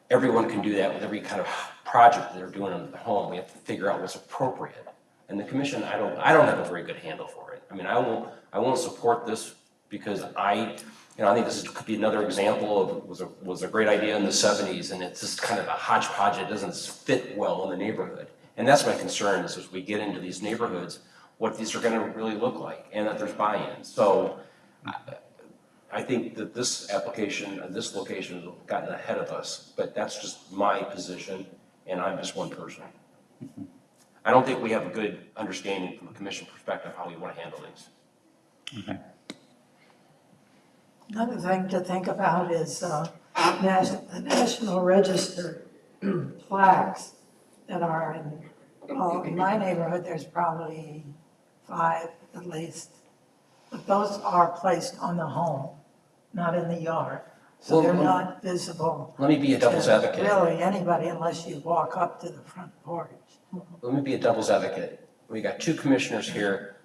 everyone can do that with every kind of project that they're doing in the home. We have to figure out what's appropriate. And the commission, I don't have a very good handle for it. I mean, I won't support this because I think this could be another example of was a great idea in the 70s, and it's just kind of a hodgepodge. It doesn't fit well in the neighborhood. And that's my concern is as we get into these neighborhoods, what these are going to really look like, and that there's buy-in. So I think that this application and this location has gotten ahead of us, but that's just my position, and I'm just one person. I don't think we have a good understanding from a commission perspective how we want to handle these. Okay. Another thing to think about is the National Register plaques that are in my neighborhood, there's probably 5 at least. But those are placed on the home, not in the yard. So they're not visible. Let me be a devil's to advocate. Really, anybody unless you walk up to the front porch. Let me be a devil's advocate. We got 2 commissioners here.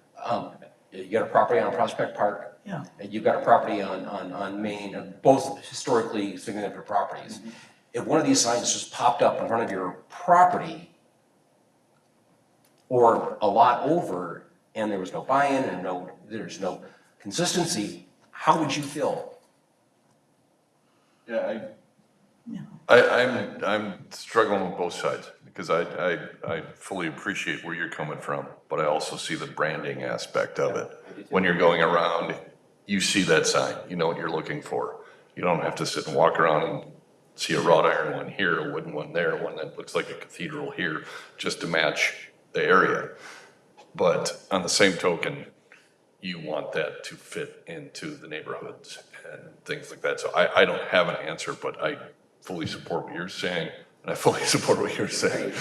You got a property on Prospect Park. Yeah. And you've got a property on Main, both historically significant properties. If one of these signs just popped up in front of your property or a lot over and there was no buy-in and there's no consistency, how would you feel? Yeah, I'm struggling with both sides because I fully appreciate where you're coming from, but I also see the branding aspect of it. When you're going around, you see that sign, you know what you're looking for. You don't have to sit and walk around and see a wrought iron one here, a wooden one there, one that looks like a cathedral here, just to match the area. But on the same token, you want that to fit into the neighborhoods and things like that. So I don't have an answer, but I fully support what you're saying, and I fully support what you're saying.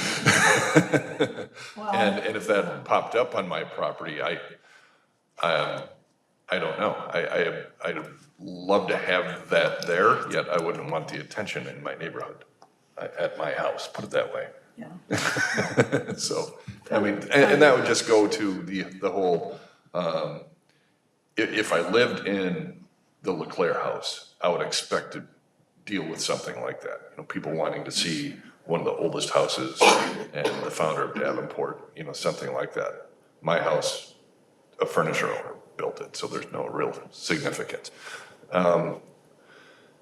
And if that popped up on my property, I don't know. I'd love to have that there, yet I wouldn't want the attention in my neighborhood. at my house, put it that way. Yeah. So, I mean, and that would just go to the whole, if I lived in the Leclerc house, I would expect to deal with something like that. You know, people wanting to see one of the oldest houses and the founder of Davenport, you know, something like that. My house, a furniture owner built it, so there's no real significance.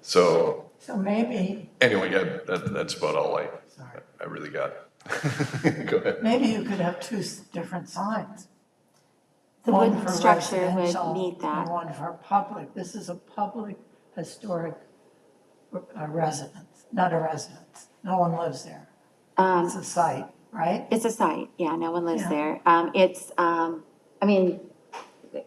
So So maybe, anyway, yeah, that's about all sorry, I really got. Go ahead. maybe you could have two different signs. The One wooden for structure would residential meet that. And one for public. This is a public historic residence, not a residence. No one lives there. It's a site, right? It's a site, yeah, no one lives Yeah. there. I mean,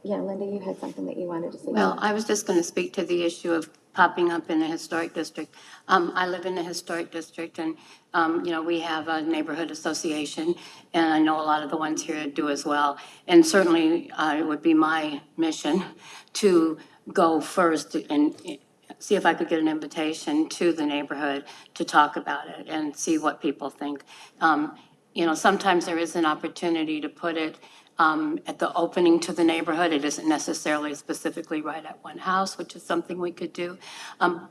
yeah, Linda, you had something that you wanted to say. Well, I was just going to speak to the issue of popping up in the historic district. I live in the historic district and, we have a neighborhood association and I know a lot of the ones here do as well. And certainly it would be my mission to go first and see if I could get an invitation to the neighborhood to talk about it and see what people think. Sometimes there is an opportunity to put it at the opening to the neighborhood. It isn't necessarily specifically right at one house, which is something we could do.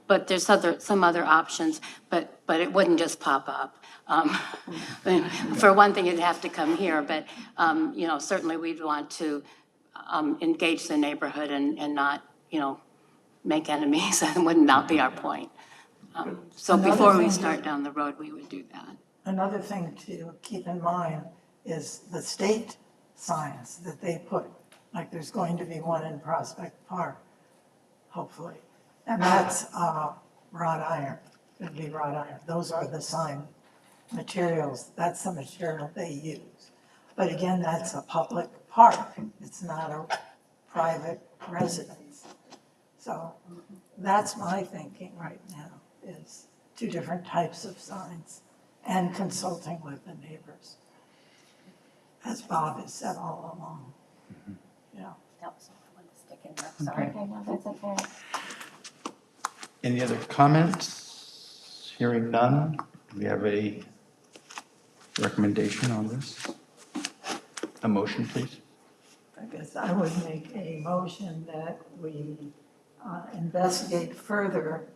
But there's some other options, but it wouldn't just pop up. For one thing, it'd have to come here, but, certainly we'd want to engage the neighborhood and not, make enemies. That would not be our point. So Another before we thing- start down the road, we would do that. Another thing to keep in mind is the state signs that they put. Like there's going to be one in Prospect Park, hopefully. And that's wrought iron, it'd be wrought iron. Those are the sign materials, that's the material they use. But again, that's a public park, it's not a private residence. So that's my thinking right now, is two different types of signs and consulting with the neighbors. As Bob has said all along. Yeah. Sorry, okay, no, that's okay. Any other comments? Hearing none, do we have a recommendation on this? A motion, please? I guess I would make a motion that we investigate further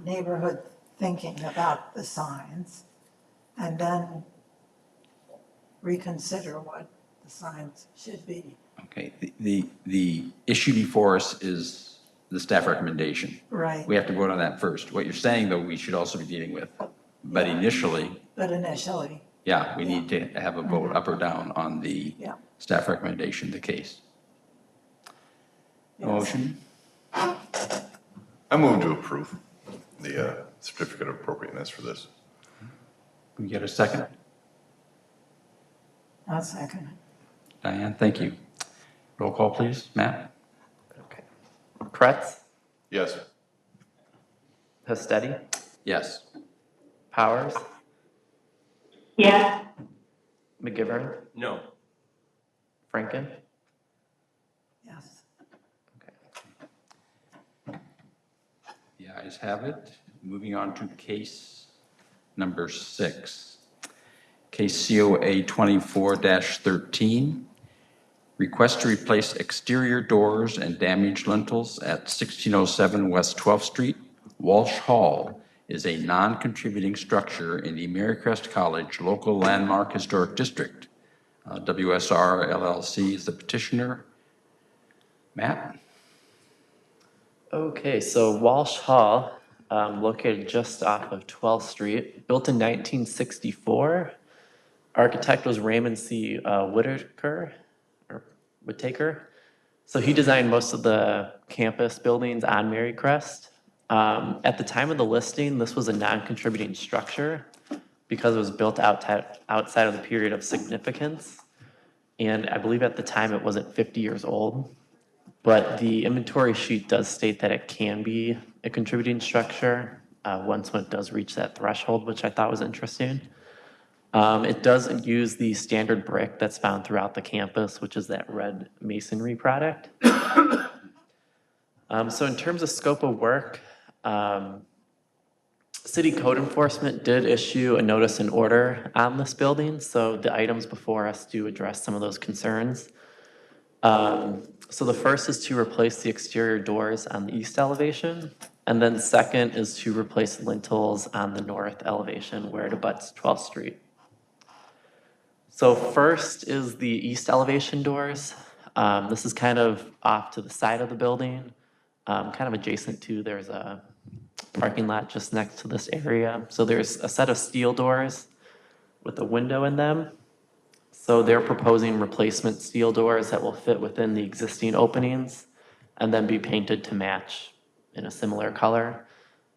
neighborhood thinking about the signs and then reconsider what the signs should be. Okay, the issue before us is the staff recommendation. Right. We have to vote on that first. What you're saying, though, we should also be dealing with. But initially, But initially, yeah, we need to have a vote up or down on the yeah. staff recommendation, the case. Yes. Motion? I move to approve the certificate of appropriateness for this. Can we get a second? I'll second it. Diane, thank you. Roll call, please. Matt? Okay. Kretz, Yes. Hestetti, Yes. Powers, Yes, McGivern, No. Franken. Yes. The ayes have it. Moving on to case number 6. Case COA 24-13. Request to replace exterior doors and damaged lintels at 1607 West 12th Street. Walsh Hall is a non-contributing structure in the Marycrest College Local Landmark Historic District. WSR LLC is the petitioner. Matt? Okay, so Walsh Hall, located just off of 12th Street, built in 1964. Architect was Raymond C. Whitaker. So he designed most of the campus buildings on Marycrest. At the time of the listing, this was a non-contributing structure because it was built outside of the period of significance. And I believe at the time it wasn't 50 years old. But the inventory sheet does state that it can be a contributing structure once when it does reach that threshold, which I thought was interesting. It doesn't use the standard brick that's found throughout the campus, which is that red masonry product. So in terms of scope of work, City code enforcement did issue a notice and order on this building, so the items before us do address some of those concerns. So the first is to replace the exterior doors on the east elevation, and then second is to replace lintels on the north elevation where it abuts 12th Street. So first is the east elevation doors. This is kind of off to the side of the building, kind of adjacent to, there's a parking lot just next to this area. So there's a set of steel doors with a window in them. So they're proposing replacement steel doors that will fit within the existing openings and then be painted to match in a similar color.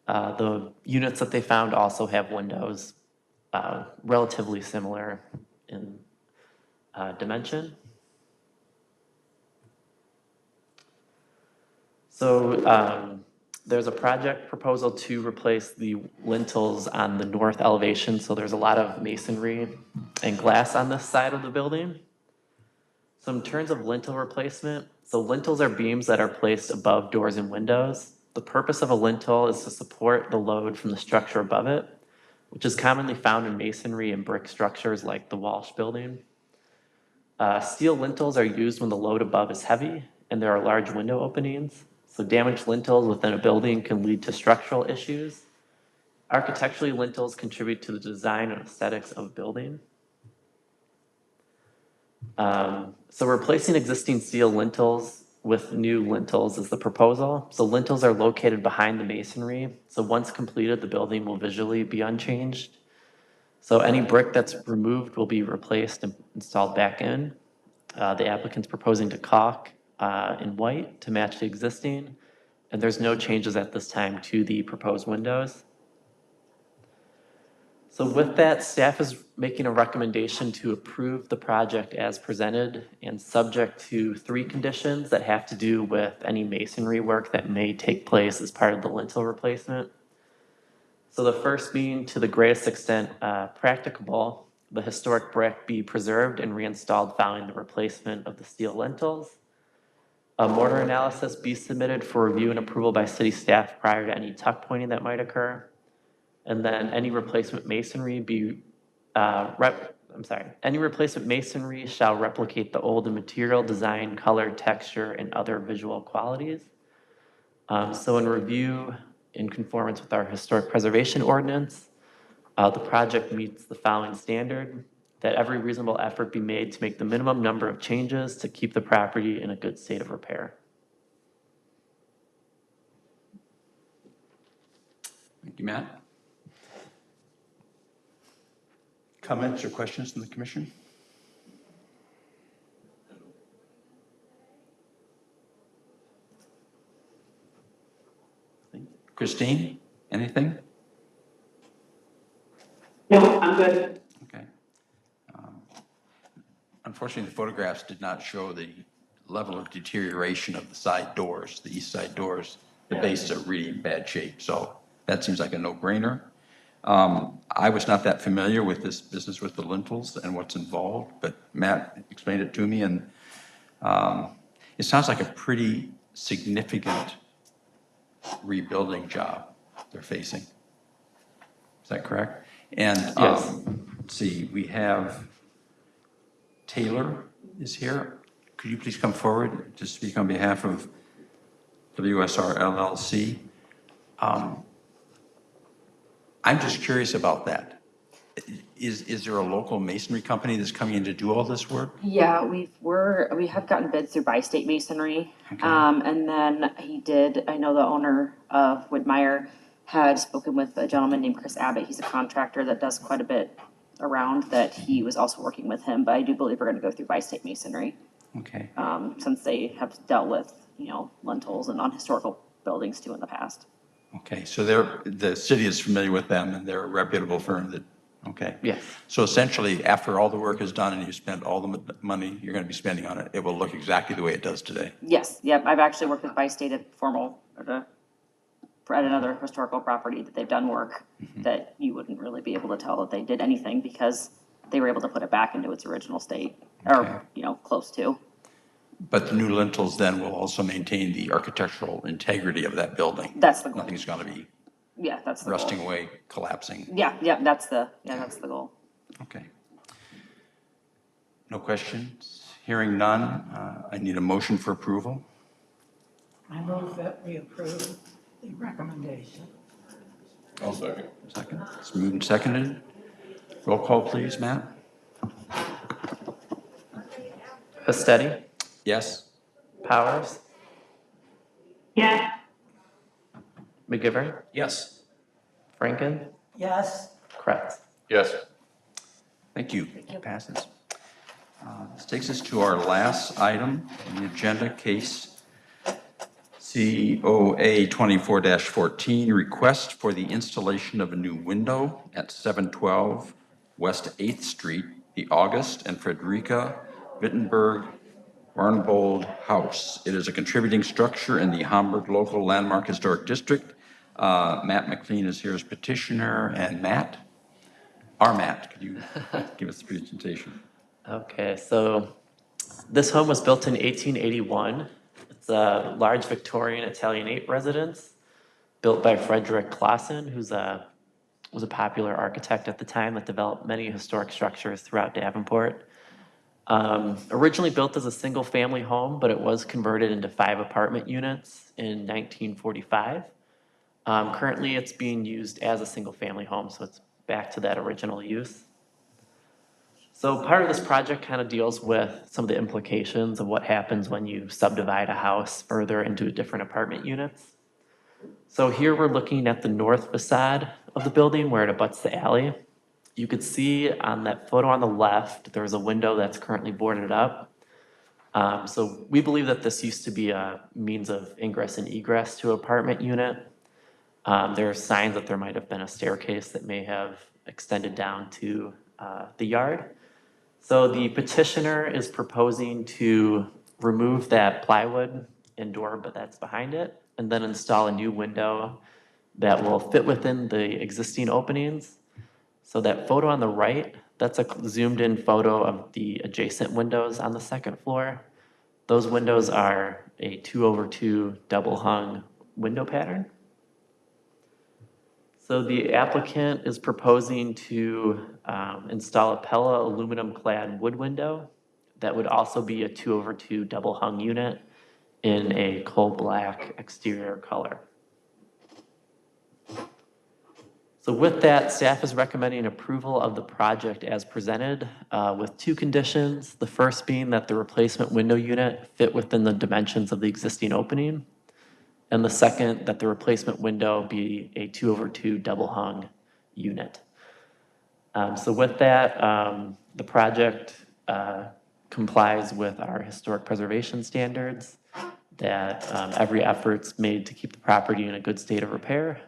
The units that they found also have windows relatively similar in dimension. So there's a project proposal to replace the lintels on the north elevation. So there's a lot of masonry and glass on this side of the building. So in terms of lintel replacement, so lintels are beams that are placed above doors and windows. The purpose of a lintel is to support the load from the structure above it, which is commonly found in masonry and brick structures like the Walsh Building. Steel lintels are used when the load above is heavy and there are large window openings. So damaged lintels within a building can lead to structural issues. Architecturally, lintels contribute to the design and aesthetics of a building. So replacing existing steel lintels with new lintels is the proposal. So lintels are located behind the masonry. So once completed, the building will visually be unchanged. So any brick that's removed will be replaced and installed back in. The applicant's proposing to caulk in white to match the existing, and there's no changes at this time to the proposed windows. So with that, staff is making a recommendation to approve the project as presented and subject to 3 conditions that have to do with any masonry work that may take place as part of the lintel replacement. So the first being, to the greatest extent practicable, the historic brick be preserved and reinstalled following the replacement of the steel lintels. A mortar analysis be submitted for review and approval by city staff prior to any tuck pointing that might occur. And then any replacement masonry any replacement masonry shall replicate the old in material, design, color, texture, and other visual qualities. So in review, in conformance with our historic preservation ordinance, the project meets the following standard: that every reasonable effort be made to make the minimum number of changes to keep the property in a good state of repair. Thank you, Matt. Comments or questions from the commission? Christine, anything? No, I'm good. Okay. Unfortunately, the photographs did not show the level of deterioration of the side doors, the east side doors. The bases are really in bad shape, so that seems like a no-brainer. I was not that familiar with this business with the lintels and what's involved, but Matt explained it to me, and it sounds like a pretty significant rebuilding job they're facing. Is that correct? And Yes. let's see, we have Taylor is here. Could you please come forward to speak on behalf of WSR LLC? I'm just curious about that. Is there a local masonry company that's coming in to do all this work? Yeah, we have gotten bids through Bi-State Masonry. Okay. And then I know the owner of Woodmeyer had spoken with a gentleman named Chris Abbott. He's a contractor that does quite a bit around, that he was also working with him, but I do believe we're gonna go through Bi-State Masonry. Okay. Since they have dealt with, lintels and non-historical buildings too in the past. Okay, so the city is familiar with them, and they're a reputable firm that, okay. Yes. So essentially, after all the work is done and you spend all the money you're going to be spending on it, it will look exactly the way it does today. Yes, yep, I've actually worked with Bi-State at another historical property that they've done work that you wouldn't really be able to tell that they did anything because they were able to put it back into its original state, or, close to. But the new lintels then will also maintain the architectural integrity of that building. That's the goal. Nothing's going to be Yeah, that's the goal. rusting away, collapsing. Yeah, that's the goal. Okay. No questions? Hearing none, I need a motion for approval. I move that we approve the recommendation. I'll second. Second. It's moved and seconded. Roll call, please, Matt? Estetti, Yes? Powers, Yes, McGivern, Yes. Franken, Yes, Kretz. Yes. Thank you. Passes. This takes us to our last item on the agenda, case COA 24-14, request for the installation of a new window at 712 West 8th Street, the August and Frederica Wittenberg Warnbold House. It is a contributing structure in the Hamburg Local Landmark Historic District. Matt McLean is here as petitioner, and Matt, could you give us the presentation? Okay, so this home was built in 1881. It's a large Victorian Italianate residence built by Frederick Clausen, was a popular architect at the time that developed many historic structures throughout Davenport. Originally built as a single-family home, but it was converted into 5 apartment units in 1945. Currently, it's being used as a single-family home, so it's back to that original use. So part of this project kind of deals with some of the implications of what happens when you subdivide a house further into different apartment units. So here we're looking at the north facade of the building where it abuts the alley. You could see on that photo on the left, there's a window that's currently boarded up. So we believe that this used to be a means of ingress and egress to an apartment unit. There are signs that there might have been a staircase that may have extended down to the yard. So the petitioner is proposing to remove that plywood and door, but that's behind it, and then install a new window that will fit within the existing openings. So that photo on the right, that's a zoomed in photo of the adjacent windows on the second floor. Those windows are a 2/2 double hung window pattern. So the applicant is proposing to install a Pella aluminum clad wood window that would also be a 2/2 double hung unit in a coal black exterior color. So with that, staff is recommending approval of the project as presented with 2 conditions. The first being that the replacement window unit fit within the dimensions of the existing opening. And the second, that the replacement window be a 2/2 double hung unit. So with that, the project complies with our historic preservation standards, that every effort's made to keep the property in a good state of repair,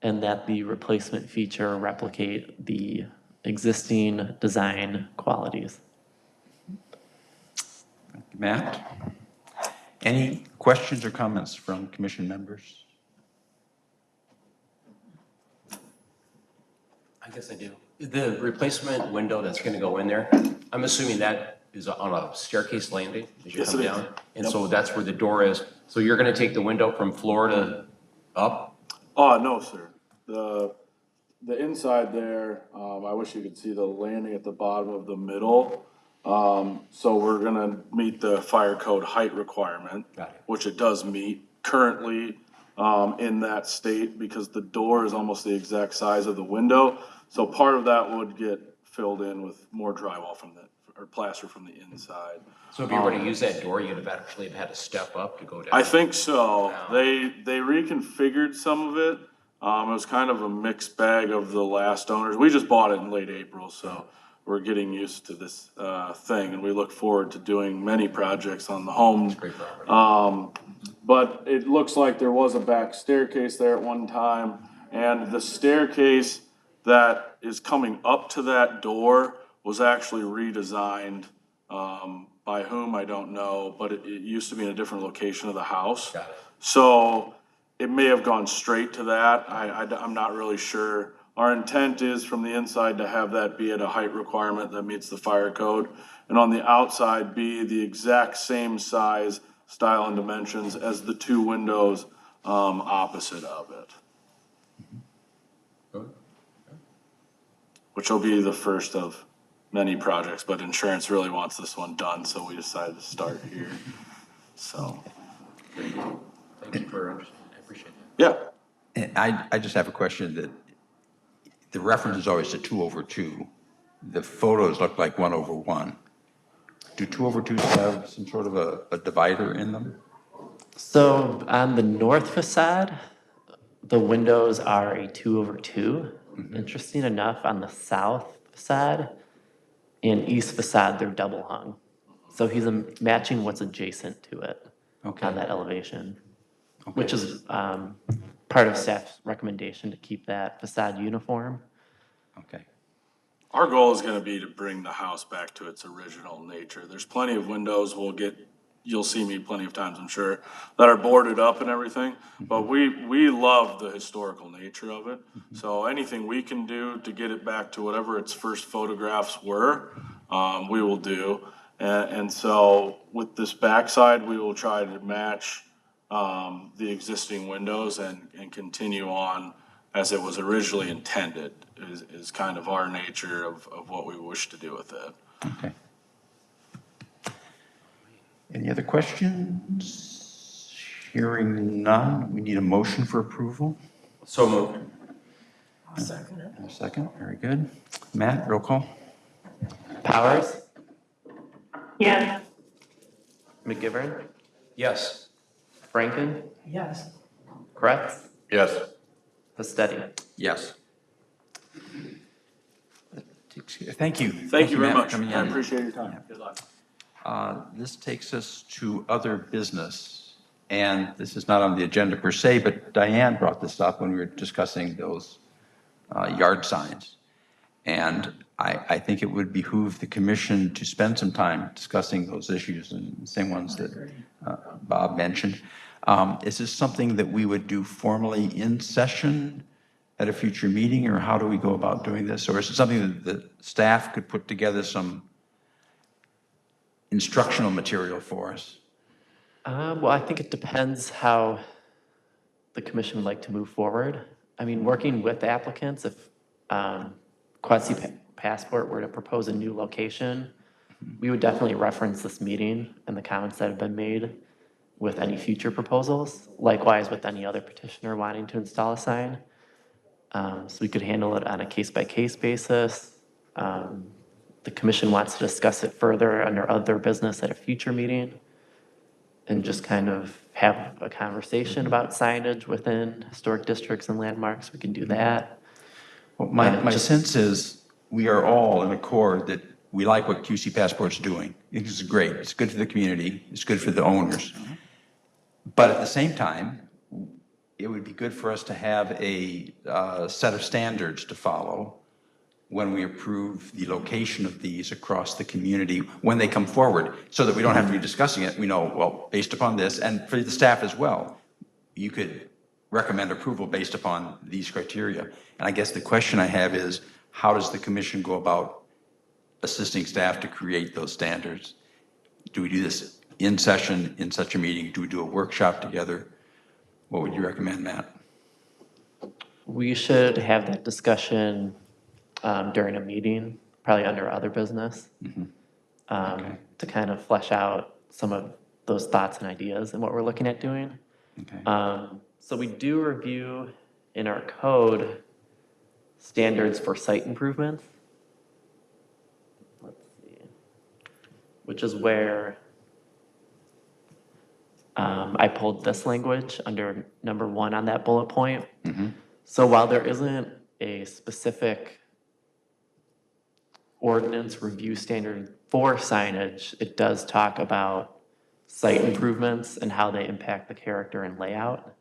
and that the replacement feature replicate the existing design qualities. Thank you, Matt. Any questions or comments from commission members? I guess I do. The replacement window that's gonna go in there, I'm assuming that is on a staircase landing as you Yes, come it is. down? And so that's where the door is. So you're gonna take the window from floor to up? Oh, no, sir. The inside there, I wish you could see the landing at the bottom of the middle. So we're gonna meet the fire code height requirement. Got it. Which it does meet currently, in that state, because the door is almost the exact size of the window. So part of that would get filled in with more drywall or plaster from the inside. So if you were to use that door, you'd have actually had to step up to go down? I think so. Wow. They reconfigured some of it. It was kind of a mixed bag of the last owners. We just bought it in late April, so we're getting used to this thing, and we look forward to doing many projects on the home. Great property. But it looks like there was a back staircase there at one time, and the staircase that is coming up to that door was actually redesigned, by whom, I don't know, but it used to be in a different location of the house. Got it. So it may have gone straight to that. I'm not really sure. Our intent is from the inside to have that be at a height requirement that meets the fire code, and on the outside be the exact same size, style, and dimensions as the 2 windows opposite of it. which will be the first of many projects, but insurance really wants this one done, so we decided to start here. So, Thank you for understanding. I appreciate that. yeah, And I just have a question that the reference is always to 2/2. The photos look like 1/1. Do 2/2s have some sort of a divider in them? So on the north facade, the windows are a 2/2. Interesting enough, on the south facade and east facade, they're double hung. So he's matching what's adjacent to it Okay. on that elevation, which is part of staff's recommendation to keep that facade uniform. Okay. our goal is gonna be to bring the house back to its original nature. There's plenty of windows, you'll see me plenty of times, I'm sure, that are boarded up and everything, but we love the historical nature of it. So anything we can do to get it back to whatever its first photographs were, we will do. And so with this backside, we will try to match, the existing windows and continue on as it was originally intended, is kind of our nature of what we wish to do with it. Okay. Any other questions? Hearing none, we need a motion for approval. So moved. I'll second it. A second, very good. Matt, roll call. Powers, Yes, McGivern, Yes. Franken, Yes, Kretz, Yes. Pastetti. Yes. Thank you. Thank you very Matt, for much. coming I in. appreciate your time. Good luck. This takes us to other business, and this is not on the agenda per se, but Diane brought this up when we were discussing those yard signs. And I think it would behoove the commission to spend some time discussing those issues, and the same ones that Bob mentioned. Is this something that we would do formally in session at a future meeting, or how do we go about doing this? Or is it something that the staff could put together some instructional material for us? Well, I think it depends how the commission would like to move forward. I mean, working with applicants, if Quincy Passport were to propose a new location, we would definitely reference this meeting and the comments that have been made with any future proposals. Likewise, with any other petitioner wanting to install a sign. So we could handle it on a case-by-case basis. The commission wants to discuss it further under other business at a future meeting and just kind of have a conversation about signage within historic districts and landmarks, we can do that. Well, my sense is we are all in accord that we like what QC Passport's doing. It's great. It's good for the community. It's good for the owners. But at the same time, it would be good for us to have a set of standards to follow when we approve the location of these across the community when they come forward, so that we don't have to be discussing it. We know, well, based upon this, and for the staff as well, you could recommend approval based upon these criteria. And I guess the question I have is, how does the commission go about assisting staff to create those standards? Do we do this in session, in such a meeting? Do we do a workshop together? What would you recommend, Matt? We should have that discussion during a meeting, probably under other business, to kind of flesh out some of those thoughts and ideas and what we're looking at doing. Okay. So we do review in our code standards for site improvements. Let's see. Which is where I pulled this language under number 1 on that bullet point. So while there isn't a specific ordinance review standard for signage, it does talk about site improvements and how they impact the character and layout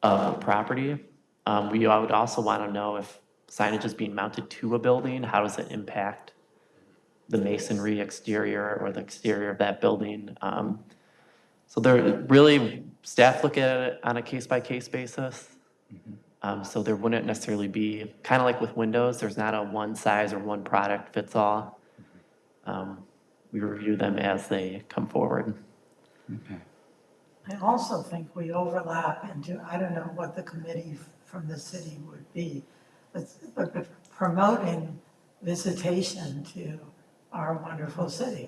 of the property. We would also want to know if signage is being mounted to a building, how does it impact the masonry exterior or the exterior of that building? So they're really, staff look at it on a case-by-case basis. So there wouldn't necessarily be, kind of like with windows, there's not a one size or one product fits all. We review them as they come forward. Okay. I also think we overlap into, I don't know what the committee from the city would be, but promoting visitation to our wonderful city.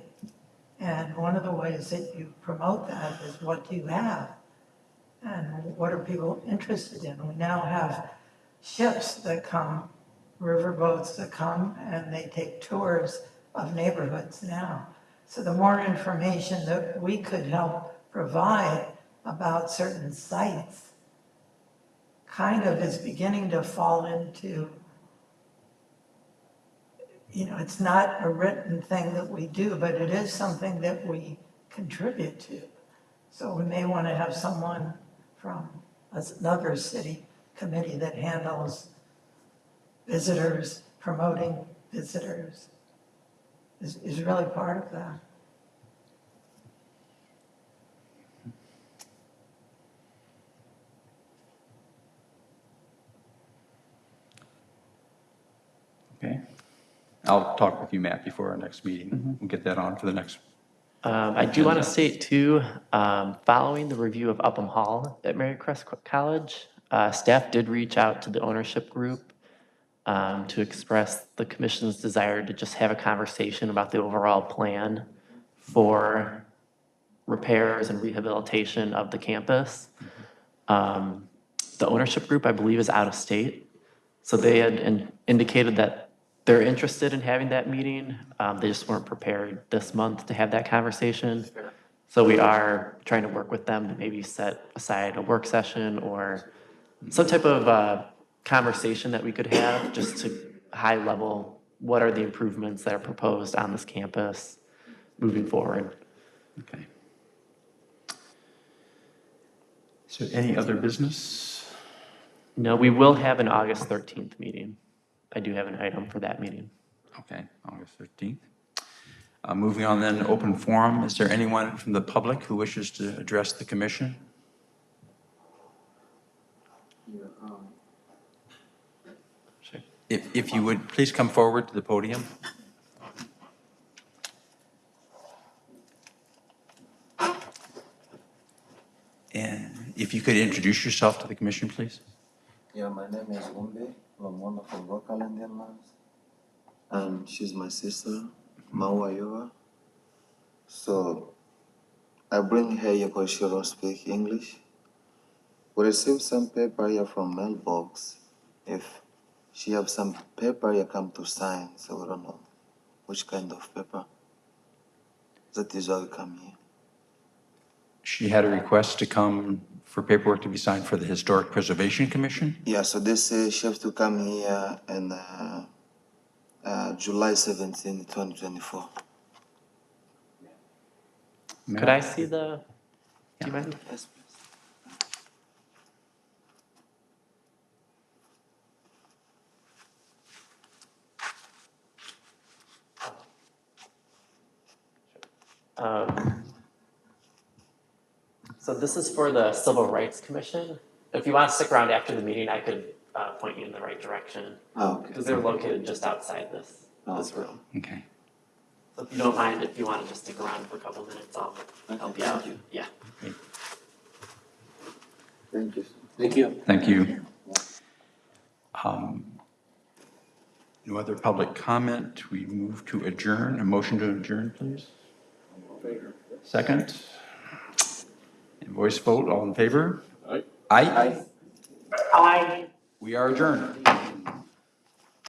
And one of the ways that you promote that is what do you have? And what are people interested in? We now have ships that come, riverboats that come, and they take tours of neighborhoods now. So the more information that we could help provide about certain sites kind of is beginning to fall into, it's not a written thing that we do, but it is something that we contribute to. So we may want to have someone from another city committee that handles visitors, promoting visitors, is really part of that. Okay. I'll talk with you, Matt, before our next meeting. We'll get that on for the next. I do want to state too, following the review of Upham Hall at Marycrest College, staff did reach out to the ownership group to express the commission's desire to just have a conversation about the overall plan for repairs and rehabilitation of the campus. The ownership group, I believe, is out of state. So they had indicated that they're interested in having that meeting. They just weren't prepared this month to have that conversation. So we are trying to work with them to maybe set aside a work session or some type of conversation that we could have just to high level, what are the improvements that are proposed on this campus moving forward? Okay. So any other business? No, we will have an August 13th meeting. I do have an item for that meeting. Okay, August 13th. Moving on then, open forum. Is there anyone from the public who wishes to address the commission? If you would, please come forward to the podium. And if you could introduce yourself to the commission, please. Yeah, my name is Umbe from one of the local Indian lands. And she's my sister, Maua Yoa. So I bring her here because she don't speak English. We received some paper here from mailbox. If she have some paper here come to sign, so we don't know which kind of paper. That usually come here. She had a request to come for paperwork to be signed for the Historic Preservation Commission. Yeah, so they say she have to come here in July 17, 2024. Could I see the, do you mind? Yes, please. So this is for the Civil Rights Commission. If you want to stick around after the meeting, I could point you in the right direction. Oh, okay. Because they're located just outside this room. Okay. So if you don't mind, if you want to just stick around for a couple minutes, I'll help you out. Thank you. Yeah. Thank you. Thank you. Thank you. No other public comment. We move to adjourn. A motion to adjourn, please. Second. And voice vote, all in favor? Aye. Aye. I We are adjourned.